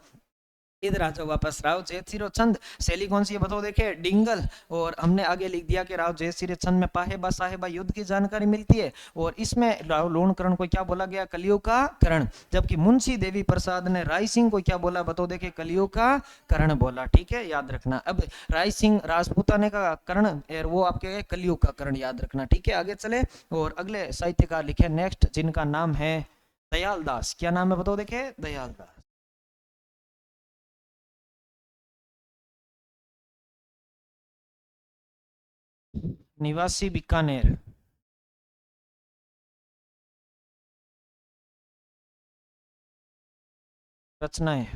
इधर आ जाओ वापस। राव जयसिरो चंद शैली कौन सी है बताओ देखे? डिंगल। और हमने आगे लिख दिया कि राव जयसिरे चंद में पाहेबा साहेबा युद्ध की जानकारी मिलती है। और इसमें राव लोणकरण को क्या बोला गया? कलियुग का करण। जबकि मुंशी देवी प्रसाद ने राय सिंह को क्या बोला बताओ देखे? कलियुग का करण बोला। ठीक है, याद रखना। अब राय सिंह राजपूताने का करण, वो आपके कलियुग का करण, याद रखना। ठीक है, आगे चले। और अगले साहित्यकार लिखे नेक्स्ट, जिनका नाम है दयाल दास। क्या नाम है बताओ देखे? दयाल दास। निवासी बीकानेर। रचनाएं।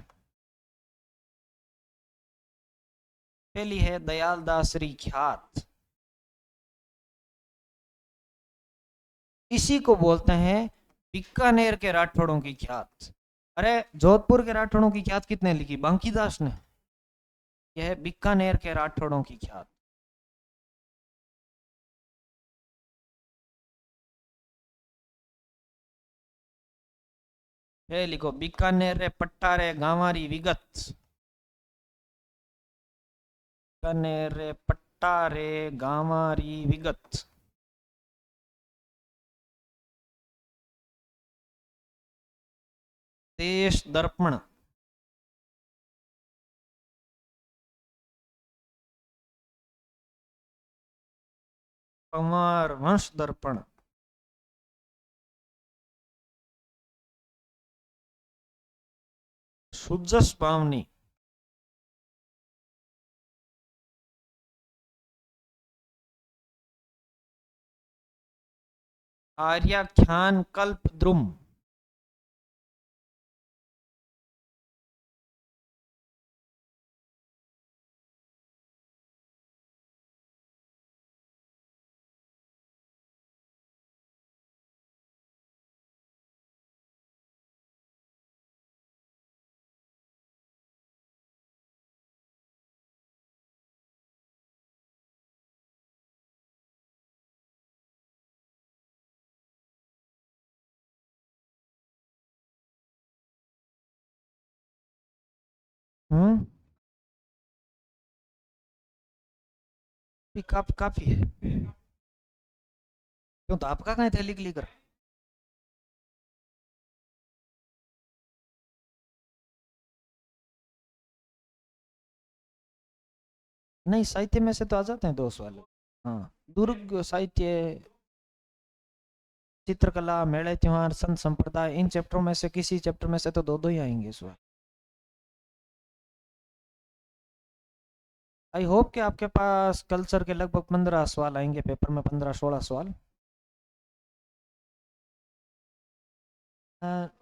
पहली है दयाल दासरी ख्यात। इसी को बोलते हैं बीकानेर के राठौड़ों की ख्यात। अरे जोधपुर के राठौड़ों की ख्यात कितने लिखी? बांकीदास ने। यह है बीकानेर के राठौड़ों की ख्यात। ये लिखो बीकानेर रे पट्टारे गांवारी विगत। बीकानेर रे पट्टारे गांवारी विगत। देश दर्पण। कंवर वंश दर्पण। सुजस पावनी। आर्याख्यान कल्प द्रुम। हम्म। काफी काफी है। क्यों तो आपका कहाँ थे लिख लिख कर? नहीं, साहित्य में से तो आ जाते हैं 2 सवाल। हाँ, दुर्ग साहित्य, चित्रकला, मेले त्योहार, संत संप्रदाय, इन चैप्टरों में से किसी चैप्टर में से तो दो दो ही आएंगे इस बार। आई होप कि आपके पास कल्चर के लगभग 15 सवाल आएंगे पेपर में, 15-16 सवाल।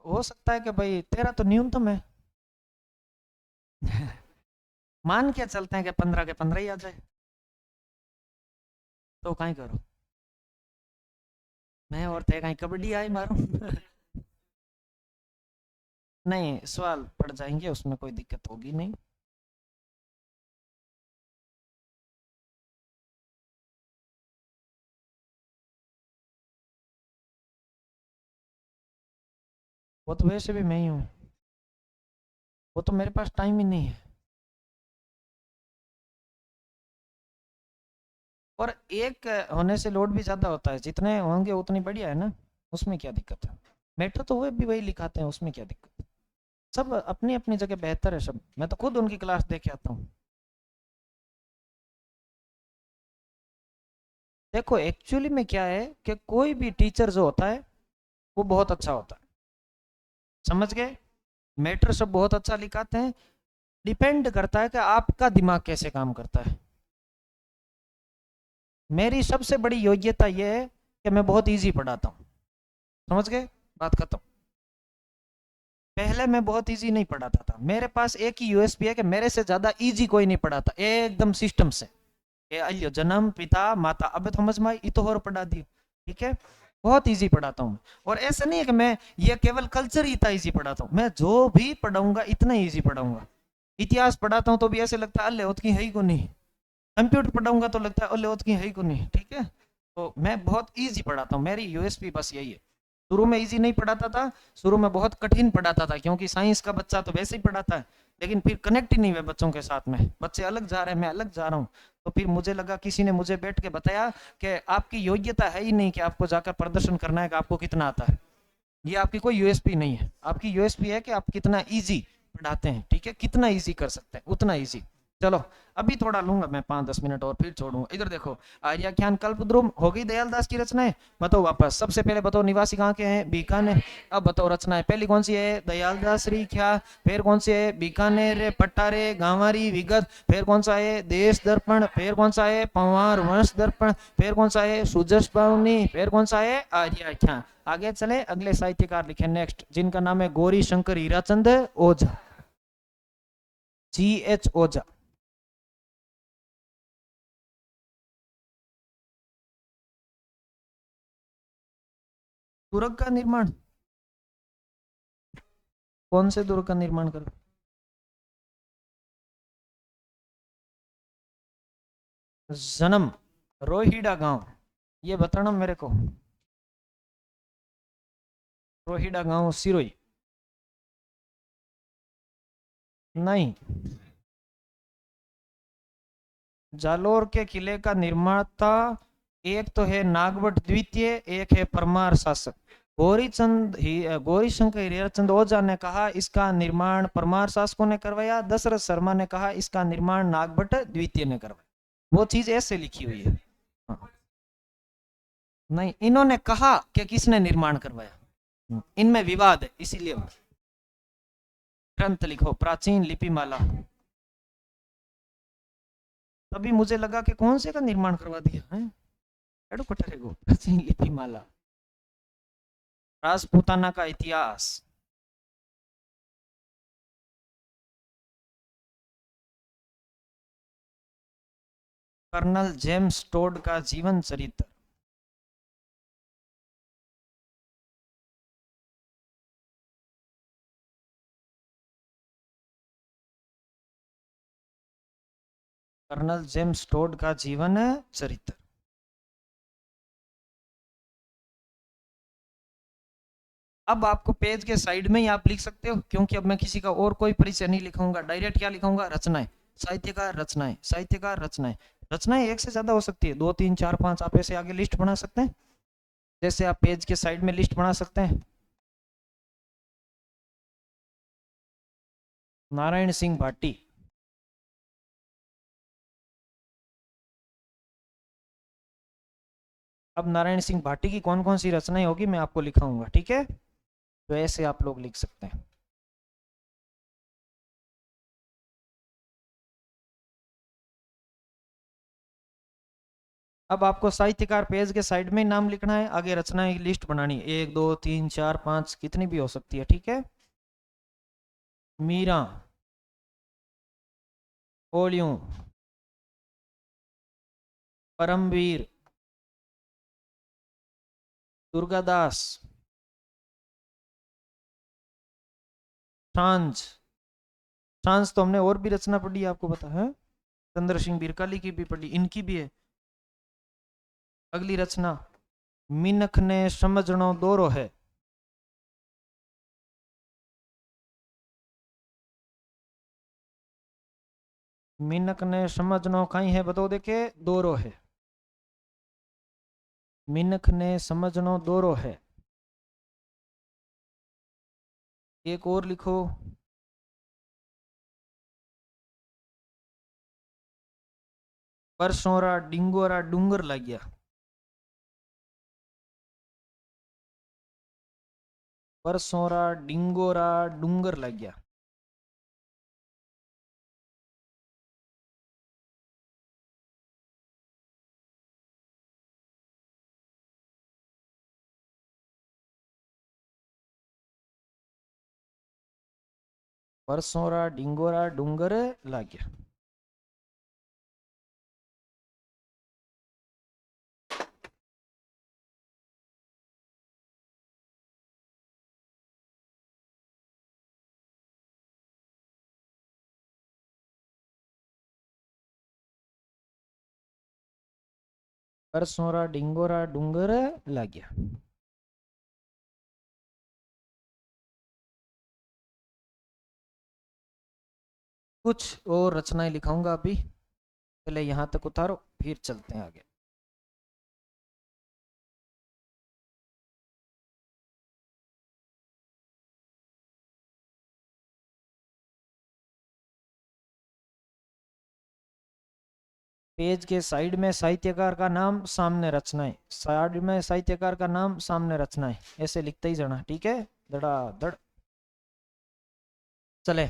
हो सकता है कि भाई 13 तो न्यूनतम है। मान के चलते हैं कि 15 के 15 ही आ जाए, तो कहीं करो। मैं और थे कहीं कबड्डी आई मारूं। नहीं, सवाल पड़ जाएंगे, उसमें कोई दिक्कत होगी नहीं। वो तो वैसे भी मैं ही हूँ। वो तो मेरे पास टाइम ही नहीं है। और एक होने से लोड भी ज्यादा होता है, जितने होंगे उतनी बढ़िया है ना। उसमें क्या दिक्कत है। मैटर तो वो भी वही लिखाते हैं, उसमें क्या दिक्कत है। सब अपनी अपनी जगह बेहतर है सब, मैं तो खुद उनकी क्लास देख के आता हूँ। देखो एक्चुअली में क्या है कि कोई भी टीचर जो होता है वो बहुत अच्छा होता है। समझ गए। मैटर सब बहुत अच्छा लिखाते हैं। डिपेंड करता है कि आपका दिमाग कैसे काम करता है। मेरी सबसे बड़ी योग्यता यह है कि मैं बहुत इजी पढ़ाता हूँ। समझ गए। बात खत्म। पहले मैं बहुत इजी नहीं पढ़ाता था, मेरे पास एक ही यूएसपी है कि मेरे से ज्यादा इजी कोई नहीं पढ़ाता एकदम सिस्टम से। ये अलियो जन्म पिता माता, अब समझ में आई, ये तो और पढ़ा दी। ठीक है। बहुत इजी पढ़ाता हूँ। और ऐसा नहीं है कि मैं ये केवल कल्चर ही इतना इजी पढ़ाता हूँ, मैं जो भी पढ़ाऊंगा इतना इजी पढ़ाऊंगा। इतिहास पढ़ाता हूँ तो भी ऐसे लगता है अल्ले उतकी है ही को नहीं। कंप्यूटर पढ़ाऊंगा तो लगता है अल्ले उतकी है ही को नहीं। ठीक है। तो मैं बहुत इजी पढ़ाता हूँ, मेरी यूएसपी बस यही है। शुरू में इजी नहीं पढ़ाता था, शुरू में बहुत कठिन पढ़ाता था, क्योंकि साइंस का बच्चा तो वैसे ही पढ़ाता है। लेकिन फिर कनेक्ट ही नहीं हुए बच्चों के साथ में, बच्चे अलग जा रहे हैं, मैं अलग जा रहा हूँ। तो फिर मुझे लगा, किसी ने मुझे बैठ के बताया कि आपकी योग्यता है ही नहीं कि आपको जाकर प्रदर्शन करना है कि आपको कितना आता है। ये आपकी कोई यूएसपी नहीं है, आपकी यूएसपी है कि आप कितना इजी पढ़ाते हैं। ठीक है, कितना इजी कर सकते हैं उतना इजी। चलो, अभी थोड़ा लूंगा मैं 5-10 मिनट और फिर छोड़ूंगा। इधर देखो, आर्याख्यान कल्पद्रुम हो गई दयालदास की रचनाएं। बताओ वापस, सबसे पहले बताओ निवासी कहाँ के हैं, बीकानेर। अब बताओ रचनाएं, पहली कौन सी है, दयालदास री ख्या। फिर कौन सी है, बीकानेर पट्टारे गांवारी विगत। फिर कौन सा है, देश दर्पण। फिर कौन सा है, पंवार वंश दर्पण। फिर कौन सा है, सुजस बावनी। फिर कौन सा है, आर्याख्यान। आगे चले, अगले साहित्यकार लिखे नेक्स्ट, जिनका नाम है गौरी शंकर हीराचंद ओझा। GH ओझा। दुर्ग का निर्माण। कौन से दुर्ग का निर्माण कर। जन्म, रोहिड़ा गांव। ये बताना मेरे को। रोहिड़ा गांव सिरोही। नहीं। जालोर के किले का निर्माता एक तो है नागभट्ट द्वितीय, एक है परमार शासक। गौरी शंकर हीराचंद ओझा ने कहा इसका निर्माण परमार शासकों ने करवाया, दशरथ शर्मा ने कहा इसका निर्माण नागभट्ट द्वितीय ने करवाया। वो चीज ऐसे लिखी हुई है। हाँ। नहीं, इन्होंने कहा कि किसने निर्माण करवाया, इनमें विवाद है, इसीलिए ग्रंथ लिखो, प्राचीन लिपिमाला। तभी मुझे लगा कि कौन से का निर्माण करवा दिया है। एडो पटरेगो, प्राचीन लिपिमाला। राजपूताना का इतिहास। कर्नल जेम्स टोड का जीवन चरित्र। कर्नल जेम्स टोड का जीवन चरित्र। अब आपको पेज के साइड में ही आप लिख सकते हो, क्योंकि अब मैं किसी का और कोई परिचय नहीं लिखूंगा, डायरेक्ट क्या लिखूंगा, रचनाएं। साहित्यकार रचनाएं, साहित्यकार रचनाएं। रचनाएं एक से ज्यादा हो सकती है, 2 3 4 5, आप ऐसे आगे लिस्ट बना सकते हैं। जैसे आप पेज के साइड में लिस्ट बना सकते हैं। नारायण सिंह भाटी। अब नारायण सिंह भाटी की कौन कौन सी रचनाएं होगी मैं आपको लिखाऊंगा, ठीक है। तो ऐसे आप लोग लिख सकते हैं। अब आपको साहित्यकार पेज के साइड में नाम लिखना है, आगे रचनाएं की लिस्ट बनानी है, 1 2 3 4 5 कितनी भी हो सकती है, ठीक है। मीरा, ओलियों, परमवीर, दुर्गादास, सांझ। सांझ तो हमने और भी रचना पढ़ी है, आपको पता है, चंद्र सिंह बिरकाली की भी पढ़ी, इनकी भी है। अगली रचना, मिनख ने समझनो दोरो है। मिनख ने समझनो कहीं है, बताओ देखे, दोरो है। मिनख ने समझनो दोरो है। एक और लिखो, परसोरा डिंगोरा डूंगर लग गया। परसोरा डिंगोरा डूंगर लग गया। परसोरा डिंगोरा डूंगर लग गया। परसोरा डिंगोरा डूंगर लग गया। कुछ और रचनाएं लिखाऊंगा अभी, पहले यहां तक उतारो, फिर चलते हैं आगे। पेज के साइड में साहित्यकार का नाम, सामने रचनाएं, साइड में साहित्यकार का नाम, सामने रचनाएं, ऐसे लिखते ही जाना, ठीक है, धड़ाधड़। चले,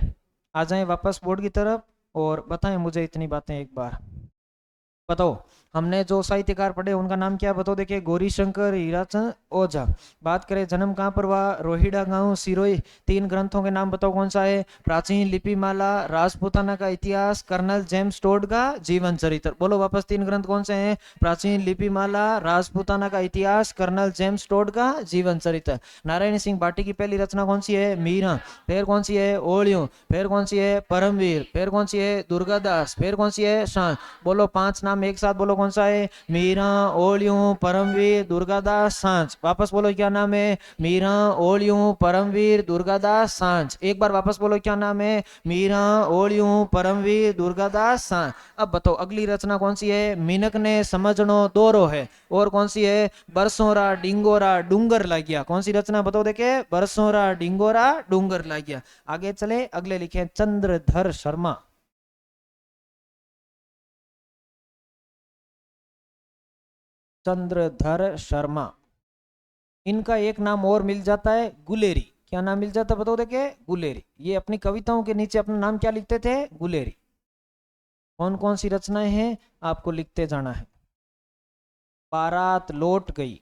आ जाएं वापस बोर्ड की तरफ, और बताएं मुझे इतनी बातें एक बार। बताओ, हमने जो साहित्यकार पढ़े उनका नाम क्या, बताओ देखिए, गौरी शंकर हीराचंद ओझा। बात करें जन्म कहाँ पर हुआ, रोहिड़ा गांव सिरोही। तीन ग्रंथों के नाम बताओ, कौन सा है, प्राचीन लिपिमाला, राजपूताना का इतिहास, कर्नल जेम्स टोड का जीवन चरित्र। बोलो वापस, तीन ग्रंथ कौन से हैं, प्राचीन लिपिमाला, राजपूताना का इतिहास, कर्नल जेम्स टोड का जीवन चरित्र। नारायण सिंह भाटी की पहली रचना कौन सी है, मीरा। फिर कौन सी है, ओलियो। फिर कौन सी है, परमवीर। फिर कौन सी है, दुर्गादास। फिर कौन सी है, शांत। बोलो पांच नाम एक साथ बोलो, कौन सा है, मीरा, ओलियो, परमवीर, दुर्गादास, सांझ। वापस बोलो क्या नाम है, मीरा, ओलियो, परमवीर, दुर्गादास, सांझ। एक बार वापस बोलो क्या नाम है, मीरा, ओलियो, परमवीर, दुर्गादास, सांझ। अब बताओ अगली रचना कौन सी है, मिनक ने समझनो दोरो है। और कौन सी है, बरसोरा डिंगोरा डूंगर लग गया। कौन सी रचना बताओ देखे, बरसोरा डिंगोरा डूंगर लग गया। आगे चले, अगले लिखे चंद्रधर शर्मा। चंद्रधर शर्मा। इनका एक नाम और मिल जाता है, गुलेरी। क्या नाम मिल जाता है बताओ देखे, गुलेरी। ये अपनी कविताओं के नीचे अपना नाम क्या लिखते थे, गुलेरी। कौन कौन सी रचनाएं हैं, आपको लिखते जाना है। बारात लौट गई।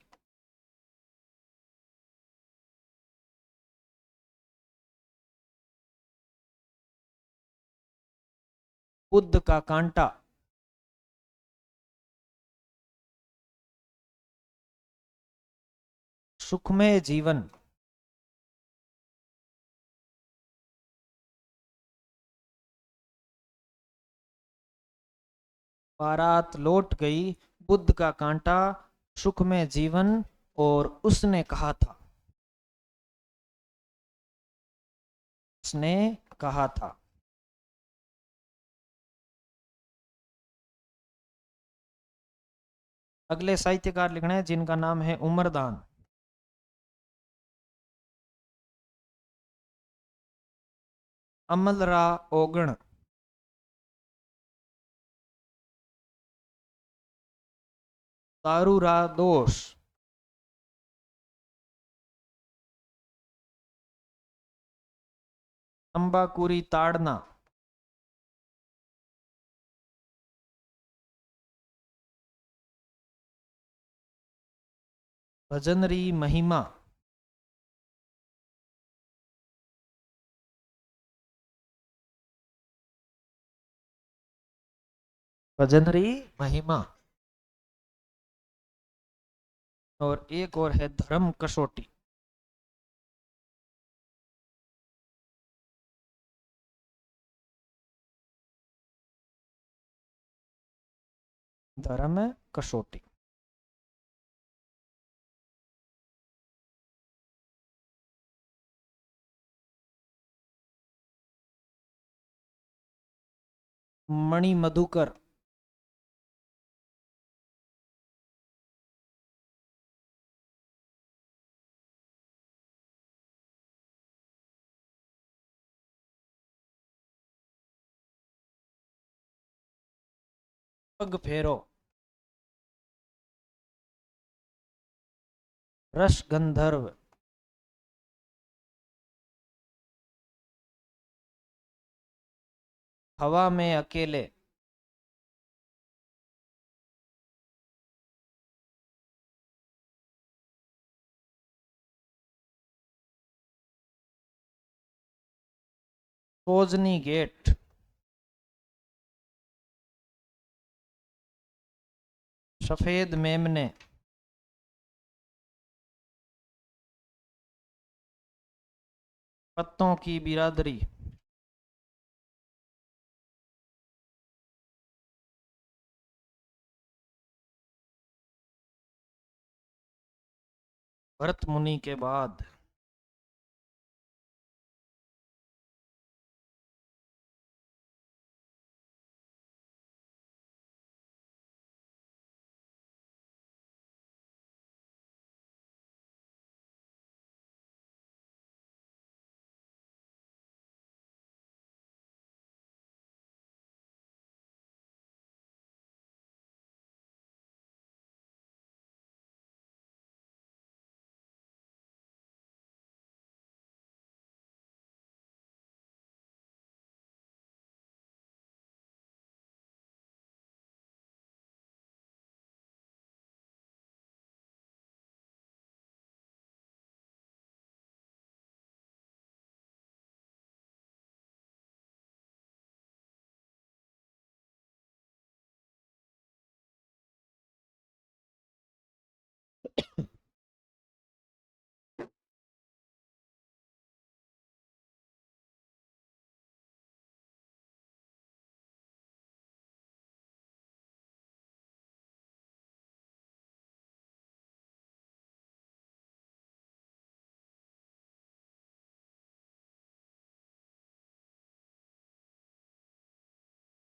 बुद्ध का कांटा। सुखमय जीवन। बारात लौट गई, बुद्ध का कांटा, सुखमय जीवन, और उसने कहा था। उसने कहा था। अगले साहित्यकार लिखना है जिनका नाम है उमरदान। अमलरा ओगण। तारूरा दोष। तंबाकूरी ताड़ना। भजनरी महिमा। भजनरी महिमा। और एक और है धर्म कसौटी। धर्म कसौटी। मणि मधुकर। पग फेरो। रस गंधर्व। हवा में अकेले। सोजनी गेट। सफेद मेमने। पत्तों की बिरादरी। भरत मुनि के बाद।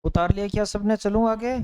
उतार लिया क्या सबने? चलूं आगे?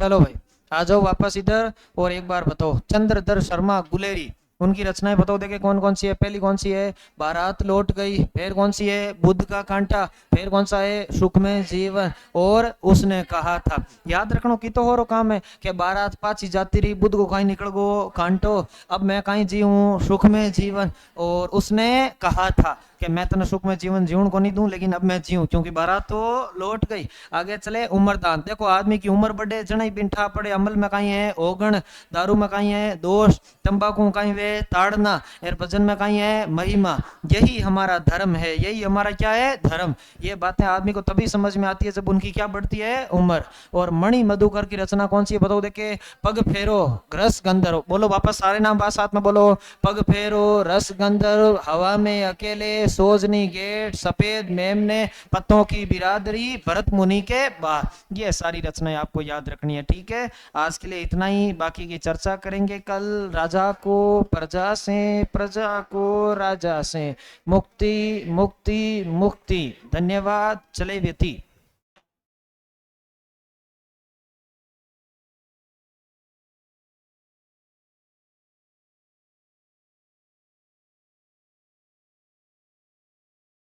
चलो भाई, आ जाओ वापस इधर। और एक बार बताओ, चंद्रधर शर्मा गुलेरी, उनकी रचनाएं बताओ देखे कौन कौन सी है। पहली कौन सी है? बारात लौट गई। फिर कौन सी है? बुद्ध का कांटा। फिर कौन सा है? सुख में जीवन। और उसने कहा था। याद रखना की तो हो काम है कि बारात पाची जाती रही, बुद्ध को कहीं निकल गो कांटो, अब मैं कहीं जी हूँ सुख में जीवन। और उसने कहा था कि मैं तने सुख में जीवन जीवन को नहीं दूं, लेकिन अब मैं जीऊं, क्योंकि बारात तो लौट गई। आगे चले, उम्रदान। देखो आदमी की उम्र बढ़े जनाई बिंठा पड़े, अमल में कहीं है ओगण, दारू में कहीं है दोष, तंबाकू कहीं वे ताड़ना, और भजन में कहीं है महिमा। यही हमारा धर्म है, यही हमारा क्या है? धर्म। ये बातें आदमी को तभी समझ में आती है जब उनकी क्या बढ़ती है? उम्र। और मणि मधुकर की रचना कौन सी है बताओ देखे? पग फेरो, रस गंधर्व। बोलो वापस सारे नाम बात साथ में बोलो। पग फेरो, रस गंधर्व, हवा में अकेले, सोजनी गेट, सफेद मेमने, पत्तों की बिरादरी, भरत मुनि के बाद। ये सारी रचनाएं आपको याद रखनी है, ठीक है? आज के लिए इतना ही, बाकी की चर्चा करेंगे कल। राजा को प्रजा से, प्रजा को राजा से, मुक्ति मुक्ति मुक्ति। धन्यवाद। चले व्यती।